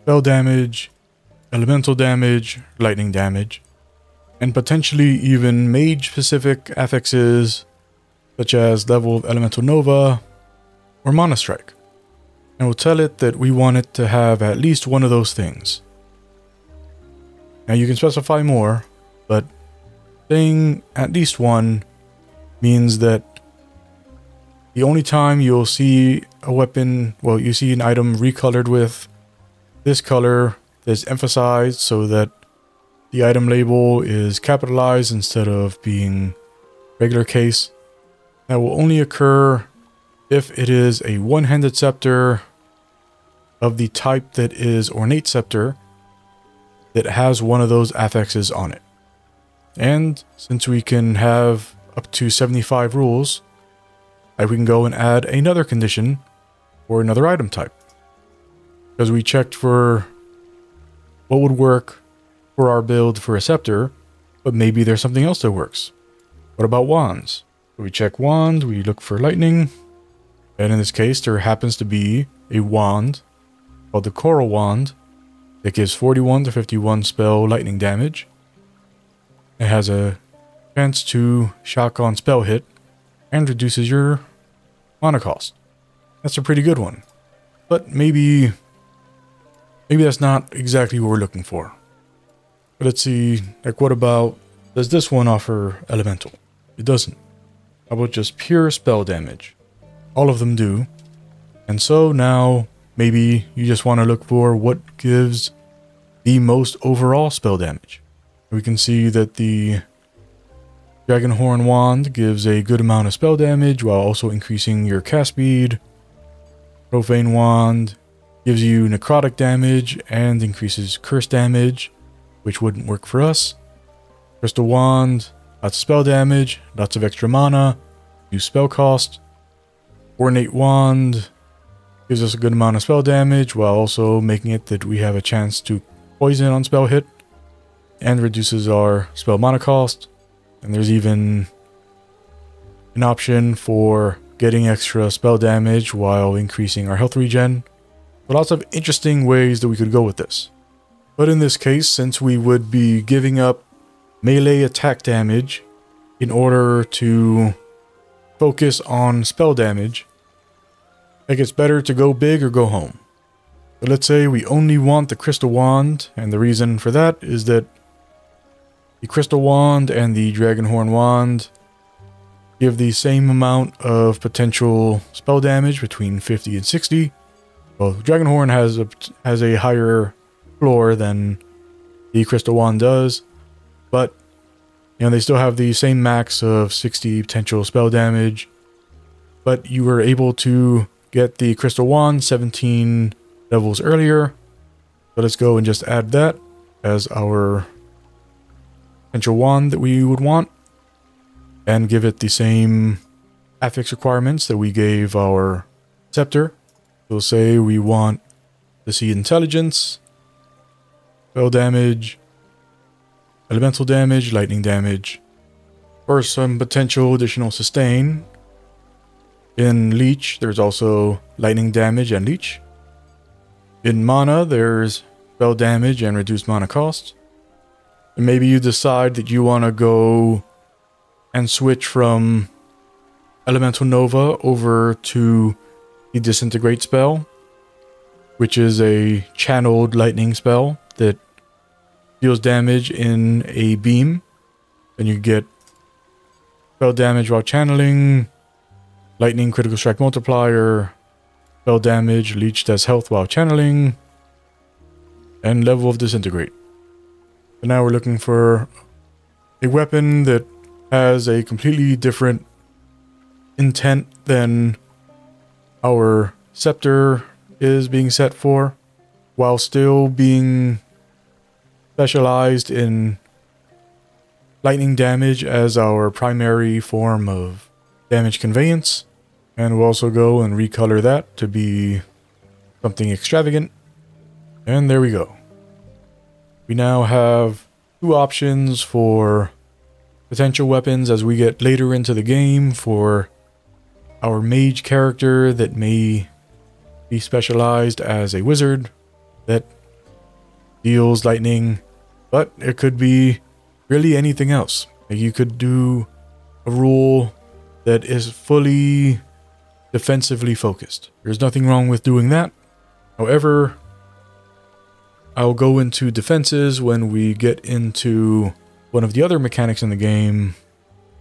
spell damage, elemental damage, lightning damage, and potentially even mage-specific affixes such as level of elemental nova or mana strike. And we'll tell it that we want it to have at least one of those things. Now you can specify more, but saying at least one means that the only time you'll see a weapon, well, you see an item recolored with this color that's emphasized so that the item label is capitalized instead of being regular case. That will only occur if it is a one-handed scepter of the type that is ornate scepter that has one of those affixes on it. And since we can have up to 75 rules, we can go and add another condition for another item type. Because we checked for what would work for our build for a scepter, but maybe there's something else that works. What about wands? So we check wand, we look for lightning, and in this case there happens to be a wand called the Coral Wand that gives 41 to 51 spell lightning damage. It has a chance to shock on spell hit and reduces your mana cost. That's a pretty good one. But maybe that's not exactly what we're looking for. But let's see, what about, does this one offer elemental? It doesn't. How about just pure spell damage? All of them do. And so now maybe you just want to look for what gives the most overall spell damage. We can see that the Dragonhorn Wand gives a good amount of spell damage while also increasing your cast speed. Profane Wand gives you necrotic damage and increases curse damage, which wouldn't work for us. Crystal Wand, lots of spell damage, lots of extra mana, new spell cost. Ornate Wand gives us a good amount of spell damage while also making it that we have a chance to poison on spell hit and reduces our spell mana cost. And there's even an option for getting extra spell damage while increasing our health regen. So lots of interesting ways that we could go with this. But in this case, since we would be giving up melee attack damage in order to focus on spell damage, I think it's better to go big or go home. But let's say we only want the crystal wand, and the reason for that is that the crystal wand and the dragonhorn wand give the same amount of potential spell damage, between 50 and 60. Well, dragonhorn has a higher floor than the crystal wand does, but you know, they still have the same max of 60 potential spell damage. But you were able to get the crystal wand 17 levels earlier. So let's go and just add that as our potential wand that we would want, and give it the same affix requirements that we gave our scepter. We'll say we want to see intelligence, spell damage, elemental damage, lightning damage, or some potential additional sustain. In leech, there's also lightning damage and leech. In mana, there's spell damage and reduced mana cost. And maybe you decide that you want to go and switch from Elemental Nova over to the Disintegrate spell, which is a channeled lightning spell that deals damage in a beam. Then you get spell damage while channeling, lightning critical strike multiplier, spell damage, leech does health while channeling, and level of Disintegrate. So now we're looking for a weapon that has a completely different intent than our scepter is being set for, while still being specialized in lightning damage as our primary form of damage conveyance. And we'll also go and recolor that to be something extravagant. And there we go. We now have two options for potential weapons as we get later into the game for our mage character that may be specialized as a wizard that deals lightning, but it could be really anything else. Like you could do a rule that is fully defensively focused. There's nothing wrong with doing that. However, I'll go into defenses when we get into one of the other mechanics in the game,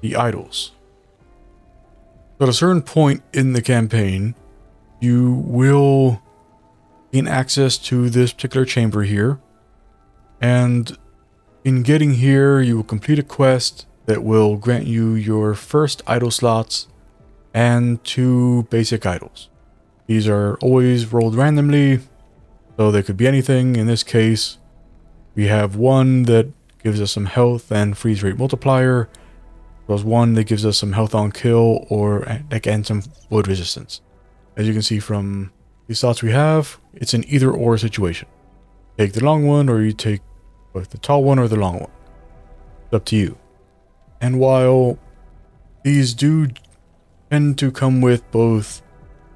the idols. So at a certain point in the campaign, you will gain access to this particular chamber here. And in getting here, you will complete a quest that will grant you your first idol slots and 2 basic idols. These are always rolled randomly, so they could be anything. In this case, we have one that gives us some health and freeze rate multiplier, as well as one that gives us some health on kill or and some wood resistance. As you can see from these slots we have, it's an either or situation. Take the long one, or you take both the tall one or the long one. It's up to you. And while these do tend to come with both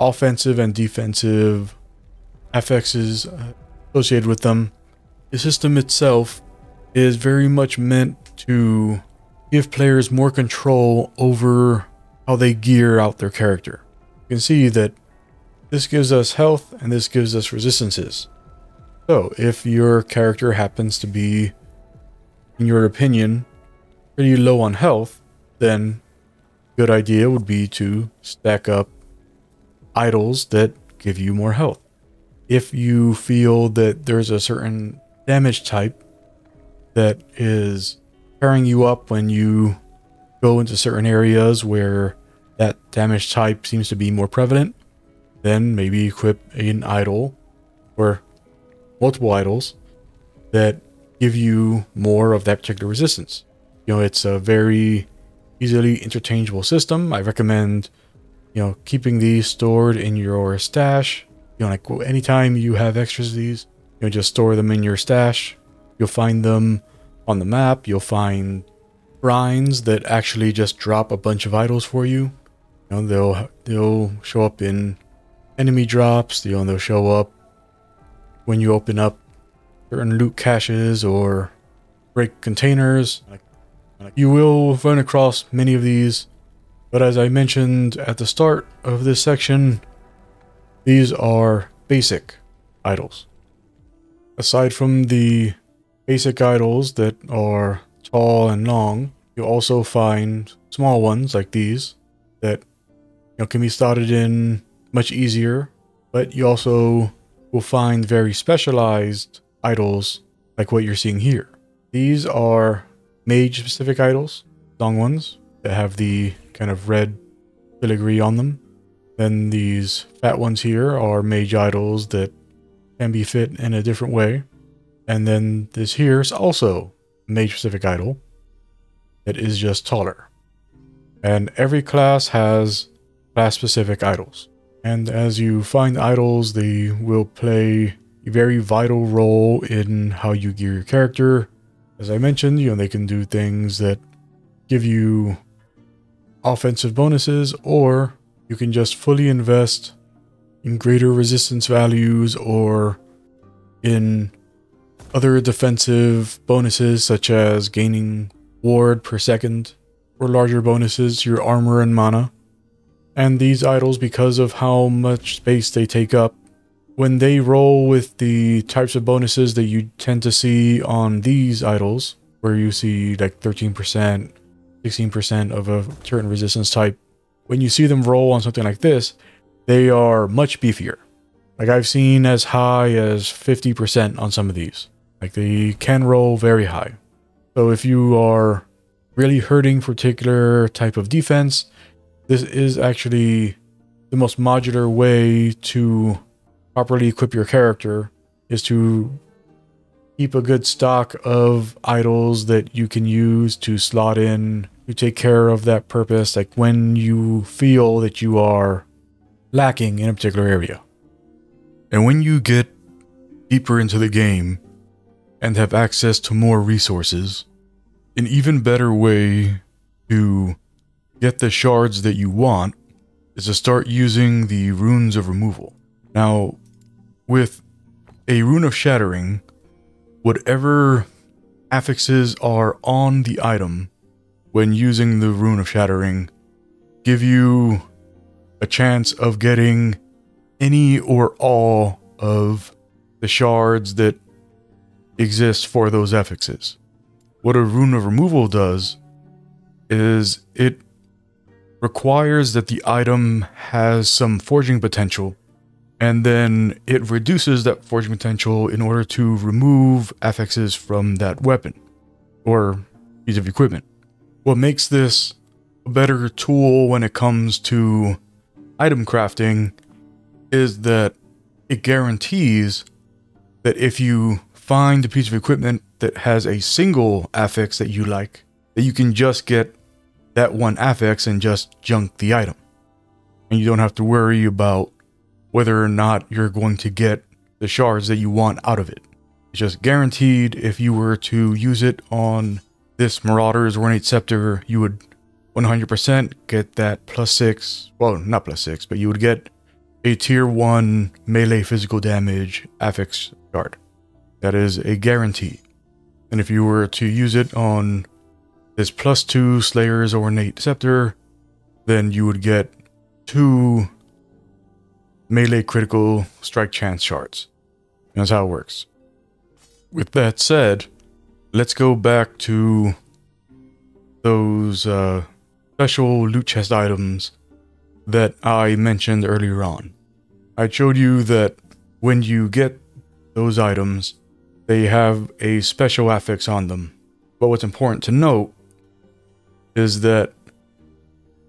offensive and defensive affixes associated with them, the system itself is very much meant to give players more control over how they gear out their character. You can see that this gives us health and this gives us resistances. So if your character happens to be, in your opinion, pretty low on health, then a good idea would be to stack up idols that give you more health. If you feel that there's a certain damage type that is carrying you up when you go into certain areas where that damage type seems to be more prevalent, then maybe equip an idol or multiple idols that give you more of that particular resistance. You know, it's a very easily interchangeable system. I recommend, you know, keeping these stored in your stash. You know, like anytime you have extras of these, you know, just store them in your stash. You'll find them on the map. You'll find shrines that actually just drop a bunch of idols for you. You know, they'll show up in enemy drops. You know, they'll show up when you open up certain loot caches or break containers. You will run across many of these, but as I mentioned at the start of this section, these are basic. idols. Aside from the basic idols that are tall and long, you'll also find small ones like these that can be started in much easier, but you also will find very specialized idols like what you're seeing here. These are mage specific idols, long ones that have the kind of red filigree on them. Then these fat ones here are mage idols that can be fit in a different way. And then this here is also a mage specific idol that is just taller. And every class has class specific idols. And as you find idols, they will play a very vital role in how you gear your character. As I mentioned, they can do things that give you offensive bonuses, or you can just fully invest in greater resistance values or in other defensive bonuses such as gaining ward per second or larger bonuses to your armor and mana. And these idols, because of how much space they take up, when they roll with the types of bonuses that you tend to see on these idols, where you see like 13%, 16% of a certain resistance type, when you see them roll on something like this, they are much beefier. Like I've seen as high as 50% on some of these. Like they can roll very high. So if you are really hurting for a particular type of defense, this is actually the most modular way to properly equip your character, is to keep a good stock of idols that you can use to slot in to take care of that purpose, like when you feel that you are lacking in a particular area. And when you get deeper into the game and have access to more resources, an even better way to get the shards that you want is to start using the runes of removal. Now, with a rune of shattering, whatever affixes are on the item when using the rune of shattering give you a chance of getting any or all of the shards that exist for those affixes. What a rune of removal does is it requires that the item has some forging potential, and then it reduces that forging potential in order to remove affixes from that weapon or piece of equipment. What makes this a better tool when it comes to item crafting is that it guarantees that if you find a piece of equipment that has a single affix that you like, that you can just get that one affix and just junk the item. And you don't have to worry about whether or not you're going to get the shards that you want out of it. It's just guaranteed. If you were to use it on this Marauder's Ornate Scepter, you would 100% get that +6, well, not +6, but you would get a tier 1 melee physical damage affix shard. That is a guarantee. And if you were to use it on this +2 Slayer's Ornate Scepter, then you would get 2 melee critical strike chance shards. And that's how it works. With that said, let's go back to those special loot chest items that I mentioned earlier on. I showed you that when you get those items, they have a special affix on them. But what's important to note is that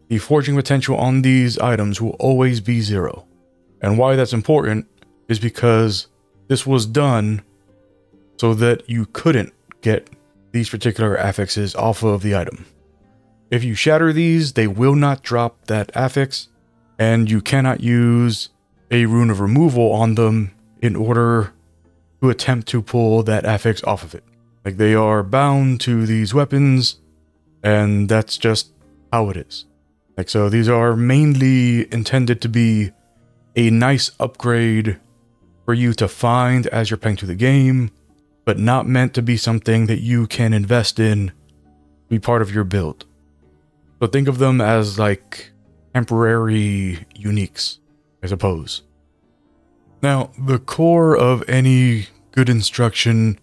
the forging potential on these items will always be 0. And why that's important is because this was done so that you couldn't get these particular affixes off of the item. If you shatter these, they will not drop that affix, and you cannot use a rune of removal on them in order to attempt to pull that affix off of it. Like, they are bound to these weapons, and that's just how it is. Like, so these are mainly intended to be a nice upgrade for you to find as you're playing through the game, but not meant to be something that you can invest in to be part of your build. So think of them as like temporary uniques, I suppose. Now, the core of any good instruction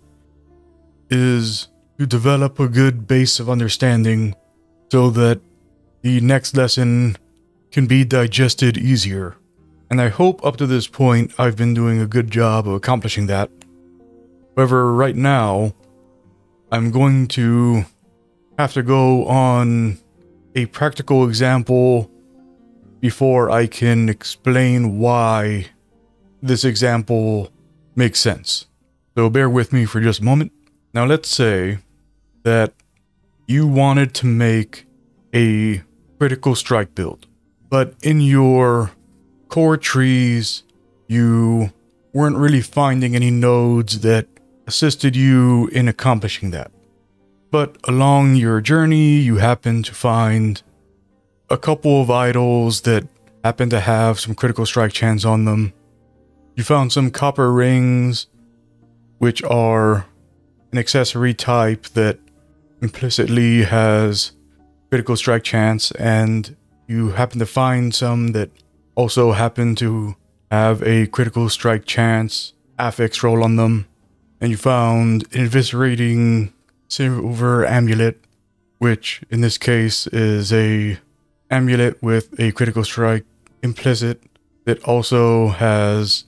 is to develop a good base of understanding so that the next lesson can be digested easier. And I hope up to this point I've been doing a good job of accomplishing that. However, right now, I'm going to have to go on a practical example before I can explain why this example makes sense. So bear with me for just a moment. Now let's say that you wanted to make a critical strike build, but in your core trees, you weren't really finding any nodes that assisted you in accomplishing that. But along your journey, you happen to find a couple of idols that happen to have some critical strike chance on them. You found some copper rings, which are an accessory type that implicitly has critical strike chance, and you happen to find some that also happen to have a critical strike chance affix roll on them. And you found an eviscerating silver amulet, which in this case is a amulet with a critical strike implicit that also has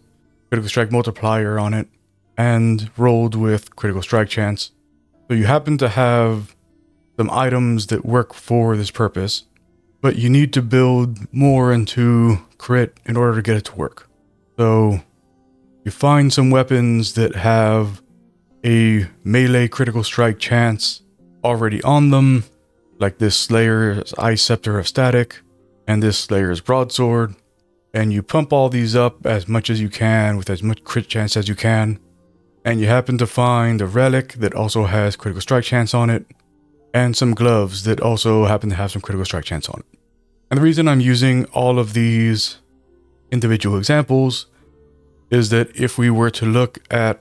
critical strike multiplier on it and rolled with critical strike chance. So you happen to have some items that work for this purpose, but you need to build more into crit in order to get it to work. So you find some weapons that have a melee critical strike chance already on them, like this Slayer's Ice Scepter of Static and this Slayer's Broadsword, and you pump all these up as much as you can with as much crit chance as you can, and you happen to find a relic that also has critical strike chance on it, and some gloves that also happen to have some critical strike chance on it. And the reason I'm using all of these individual examples is that if we were to look at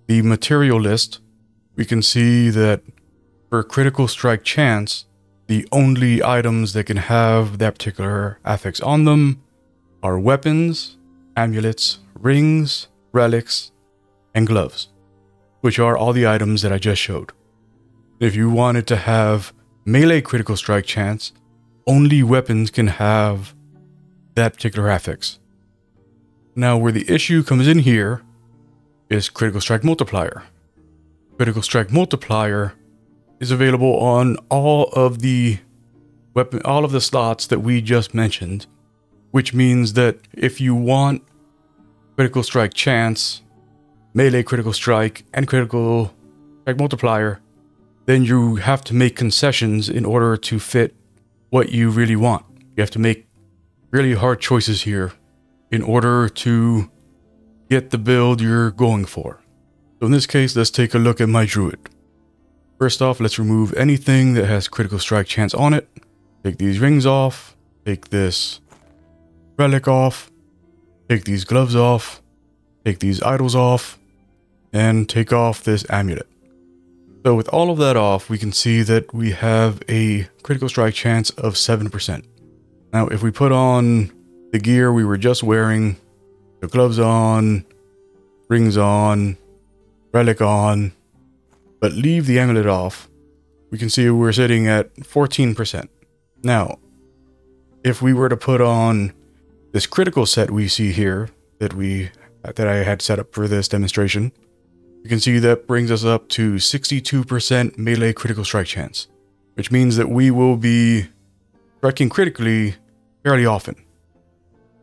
the material list, we can see that for critical strike chance, the only items that can have that particular affix on them are weapons, amulets, rings, relics, and gloves, which are all the items that I just showed. If you wanted to have melee critical strike chance, only weapons can have that particular affix. Now, where the issue comes in here is critical strike multiplier. Critical strike multiplier is available on all of the slots that we just mentioned, which means that if you want critical strike chance, melee critical strike, and critical strike multiplier, then you have to make concessions in order to fit what you really want. You have to make really hard choices here in order to get the build you're going for. So in this case, let's take a look at my druid. First off, let's remove anything that has critical strike chance on it. Take these rings off, take this relic off, take these gloves off, take these idols off, and take off this amulet. So with all of that off, we can see that we have a critical strike chance of 7%. Now, if we put on the gear we were just wearing, the gloves on, rings on, relic on, but leave the amulet off, we can see we're sitting at 14%. Now, if we were to put on this critical set we see here that I had set up for this demonstration, you can see that brings us up to 62% melee critical strike chance, which means that we will be striking critically fairly often.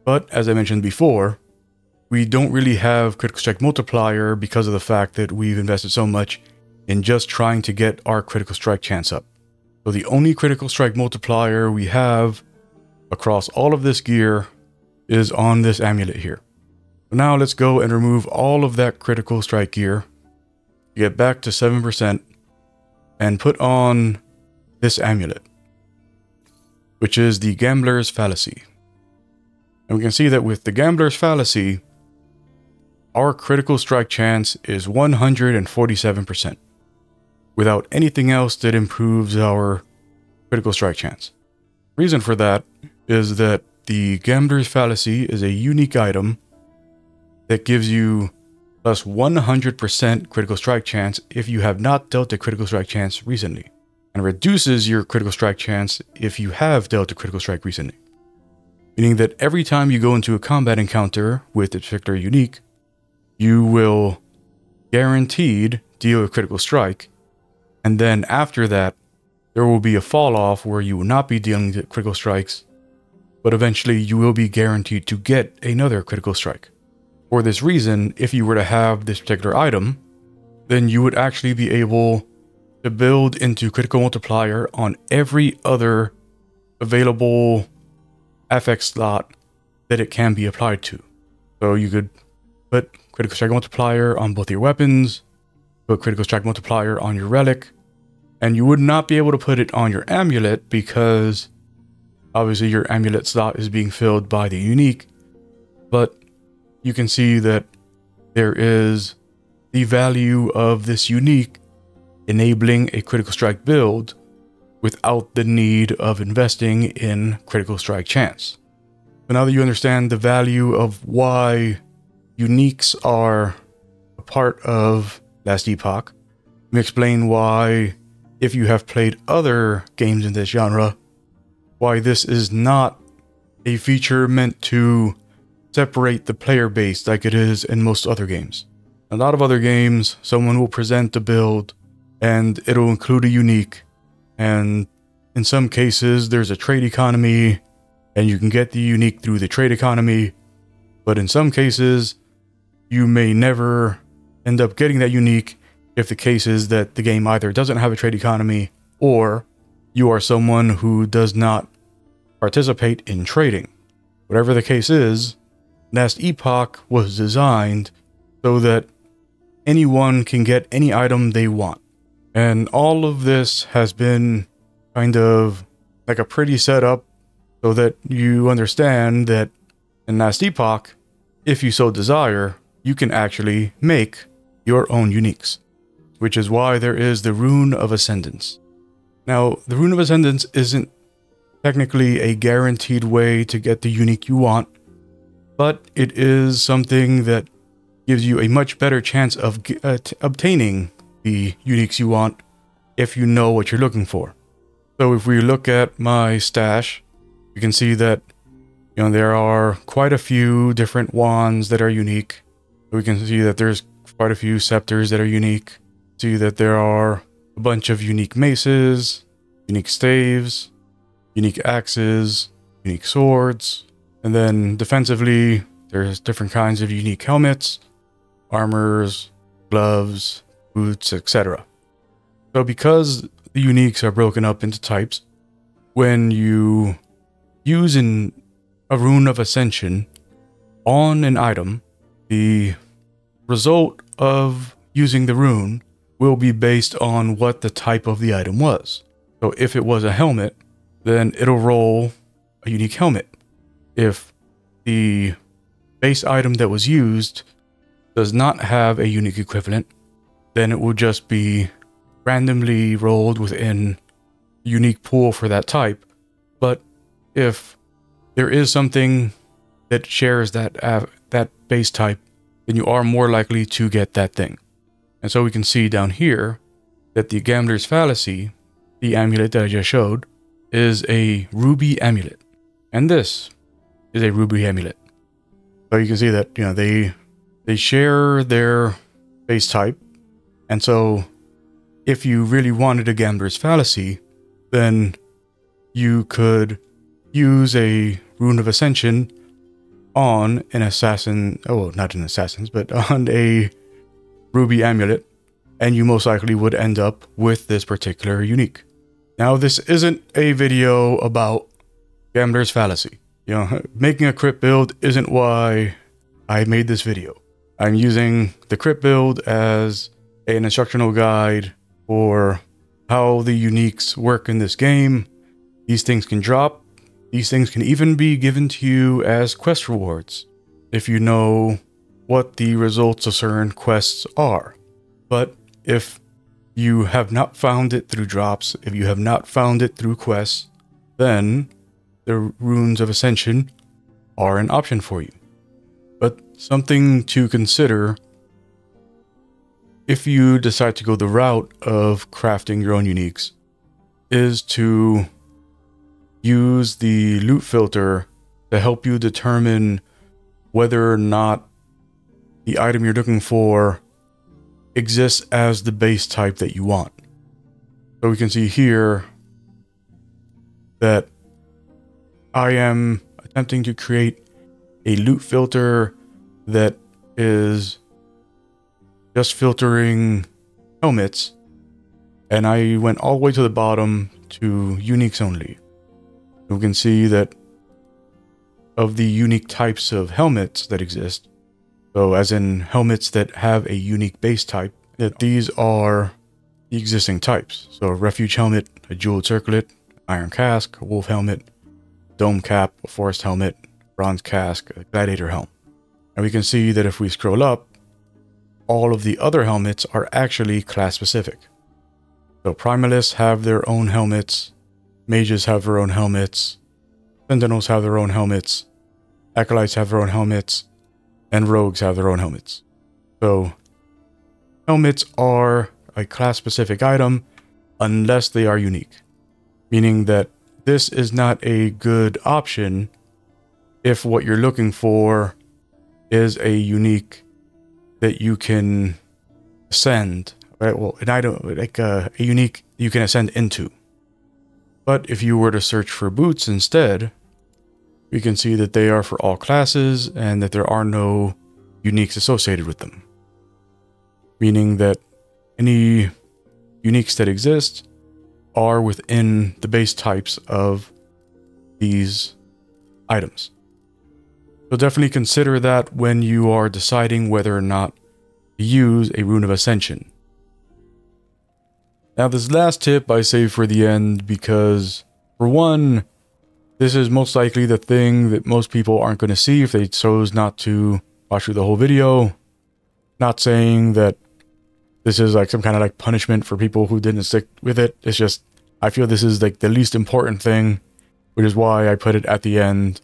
But as I mentioned before, we don't really have critical strike multiplier because of the fact that we've invested so much in just trying to get our critical strike chance up. So the only critical strike multiplier we have across all of this gear is on this amulet here. Now let's go and remove all of that critical strike gear, get back to 7%, and put on this amulet, which is the Gambler's Fallacy. And we can see that with the Gambler's Fallacy, our critical strike chance is 147%, without anything else that improves our critical strike chance. Reason for that is that the Gambler's Fallacy is a unique item that gives you plus 100% critical strike chance if you have not dealt a critical strike chance recently, and reduces your critical strike chance if you have dealt a critical strike recently. Meaning that every time you go into a combat encounter with a particular unique, you will guaranteed deal a critical strike, and then after that, there will be a fall off where you will not be dealing the critical strikes, but eventually you will be guaranteed to get another critical strike. For this reason, if you were to have this particular item, then you would actually be able to build into critical multiplier on every other available affect slot that it can be applied to. So you could put critical strike multiplier on both your weapons, put critical strike multiplier on your relic, and you would not be able to put it on your amulet because obviously your amulet slot is being filled by the unique. But you can see that there is the value of this unique enabling a critical strike build without the need of investing in critical strike chance. So now that you understand the value of why uniques are a part of Last Epoch, let me explain why, if you have played other games in this genre, why this is not a feature meant to separate the player base like it is in most other games. A lot of other games, someone will present a build and it'll include a unique, and in some cases there's a trade economy and you can get the unique through the trade economy, but in some cases you may never end up getting that unique if the case is that the game either doesn't have a trade economy or you are someone who does not participate in trading. Whatever the case is, Last Epoch was designed so that anyone can get any item they want. And all of this has been kind of like a pretty setup so that you understand that in Last Epoch, if you so desire, you can actually make your own uniques, which is why there is the Rune of Ascendance. Now, the Rune of Ascendance isn't technically a guaranteed way to get the unique you want, but it is something that gives you a much better chance of obtaining the uniques you want if you know what you're looking for. So if we look at my stash, you can see that there are quite a few different wands that are unique. We can see that there's quite a few scepters that are unique. See that there are a bunch of unique maces, unique staves, unique axes, unique swords, and then defensively there's different kinds of unique helmets, armors, gloves, boots, etc. So because the uniques are broken up into types, when you use a rune of ascension on an item, the result of using the rune will be based on what the type of the item was. So if it was a helmet, then it'll roll a unique helmet. If the base item that was used does not have a unique equivalent, then it will just be randomly rolled within a unique pool for that type. But if there is something that shares that base type, then you are more likely to get that thing. And so we can see down here that the Gambler's Fallacy, the amulet that I just showed, is a ruby amulet. And this is a ruby amulet. So you can see that, they share their base type. And so if you really wanted a Gambler's Fallacy, then you could use a Rune of Ascension on an assassin, not an assassin's, but on a ruby amulet, and you most likely would end up with this particular unique. Now, this isn't a video about Gambler's Fallacy. Making a crypt build isn't why I made this video. I'm using the crypt build as an instructional guide for how the uniques work in this game. These things can drop. These things can even be given to you as quest rewards if you know what the results of certain quests are. But if you have not found it through drops, if you have not found it through quests, then the Runes of Ascension are an option for you. But something to consider if you decide to go the route of crafting your own uniques is to use the loot filter to help you determine whether or not the item you're looking for exists as the base type that you want. So we can see here that I am attempting to create a loot filter that is just filtering helmets, and I went all the way to the bottom to uniques only. We can see that of the unique types of helmets that exist, so as in helmets that have a unique base type, that these are the existing types. So a refuge helmet, a jeweled circlet, iron casque, a wolf helmet, dome cap, a forest helmet, bronze casque, a gladiator helm. And we can see that if we scroll up, all of the other helmets are actually class specific. So primalists have their own helmets, mages have their own helmets, sentinels have their own helmets, acolytes have their own helmets, and rogues have their own helmets. So helmets are a class specific item unless they are unique, meaning that this is not a good option if what you're looking for is a unique that you can ascend, right? Well, an item like a unique you can ascend into. But if you were to search for boots instead, we can see that they are for all classes and that there are no uniques associated with them. Meaning that any uniques that exist are within the base types of these items. So definitely consider that when you are deciding whether or not to use a rune of ascension. Now this last tip I save for the end because, for one, this is most likely the thing that most people aren't going to see if they chose not to watch through the whole video. Not saying that this is like some kind of like punishment for people who didn't stick with it. It's just, I feel this is like the least important thing, which is why I put it at the end,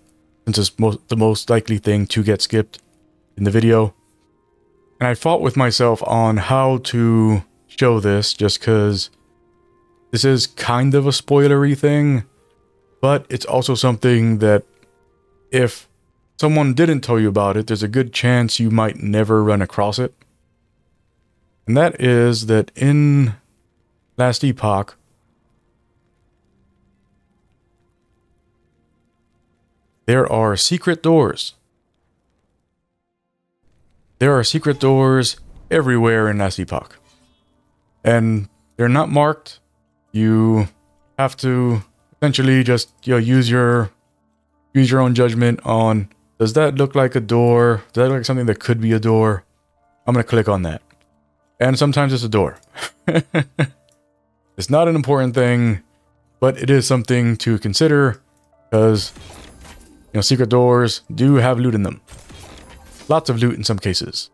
since it's the most likely thing to get skipped in the video. And I fought with myself on how to show this, just because this is kind of a spoilery thing, but it's also something that if someone didn't tell you about it, there's a good chance you might never run across it. And that is that in Last Epoch, there are secret doors. There are secret doors everywhere in Last Epoch. And they're not marked. You have to essentially just, use your own judgment on, does that look like a door? Does that look like something that could be a door? I'm going to click on that. And sometimes it's a door. It's not an important thing, but it is something to consider because secret doors do have loot in them. Lots of loot in some cases.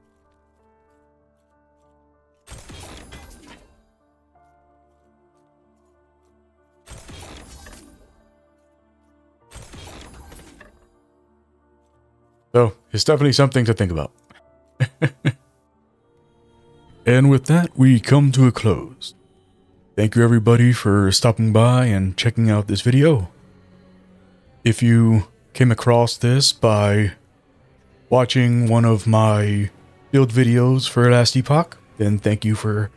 So, it's definitely something to think about. And with that, we come to a close. Thank you everybody for stopping by and checking out this video. If you came across this by watching one of my build videos for Last Epoch, then thank you for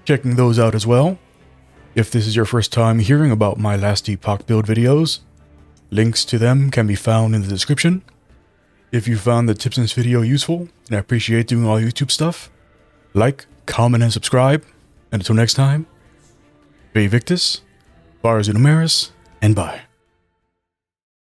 checking those out as well. If this is your first time hearing about my Last Epoch build videos, links to them can be found in the description. If you found the tips in this video useful, and I appreciate doing all YouTube stuff, like, comment, and subscribe. And until next time, Be Victus, Varus Numeris, and bye.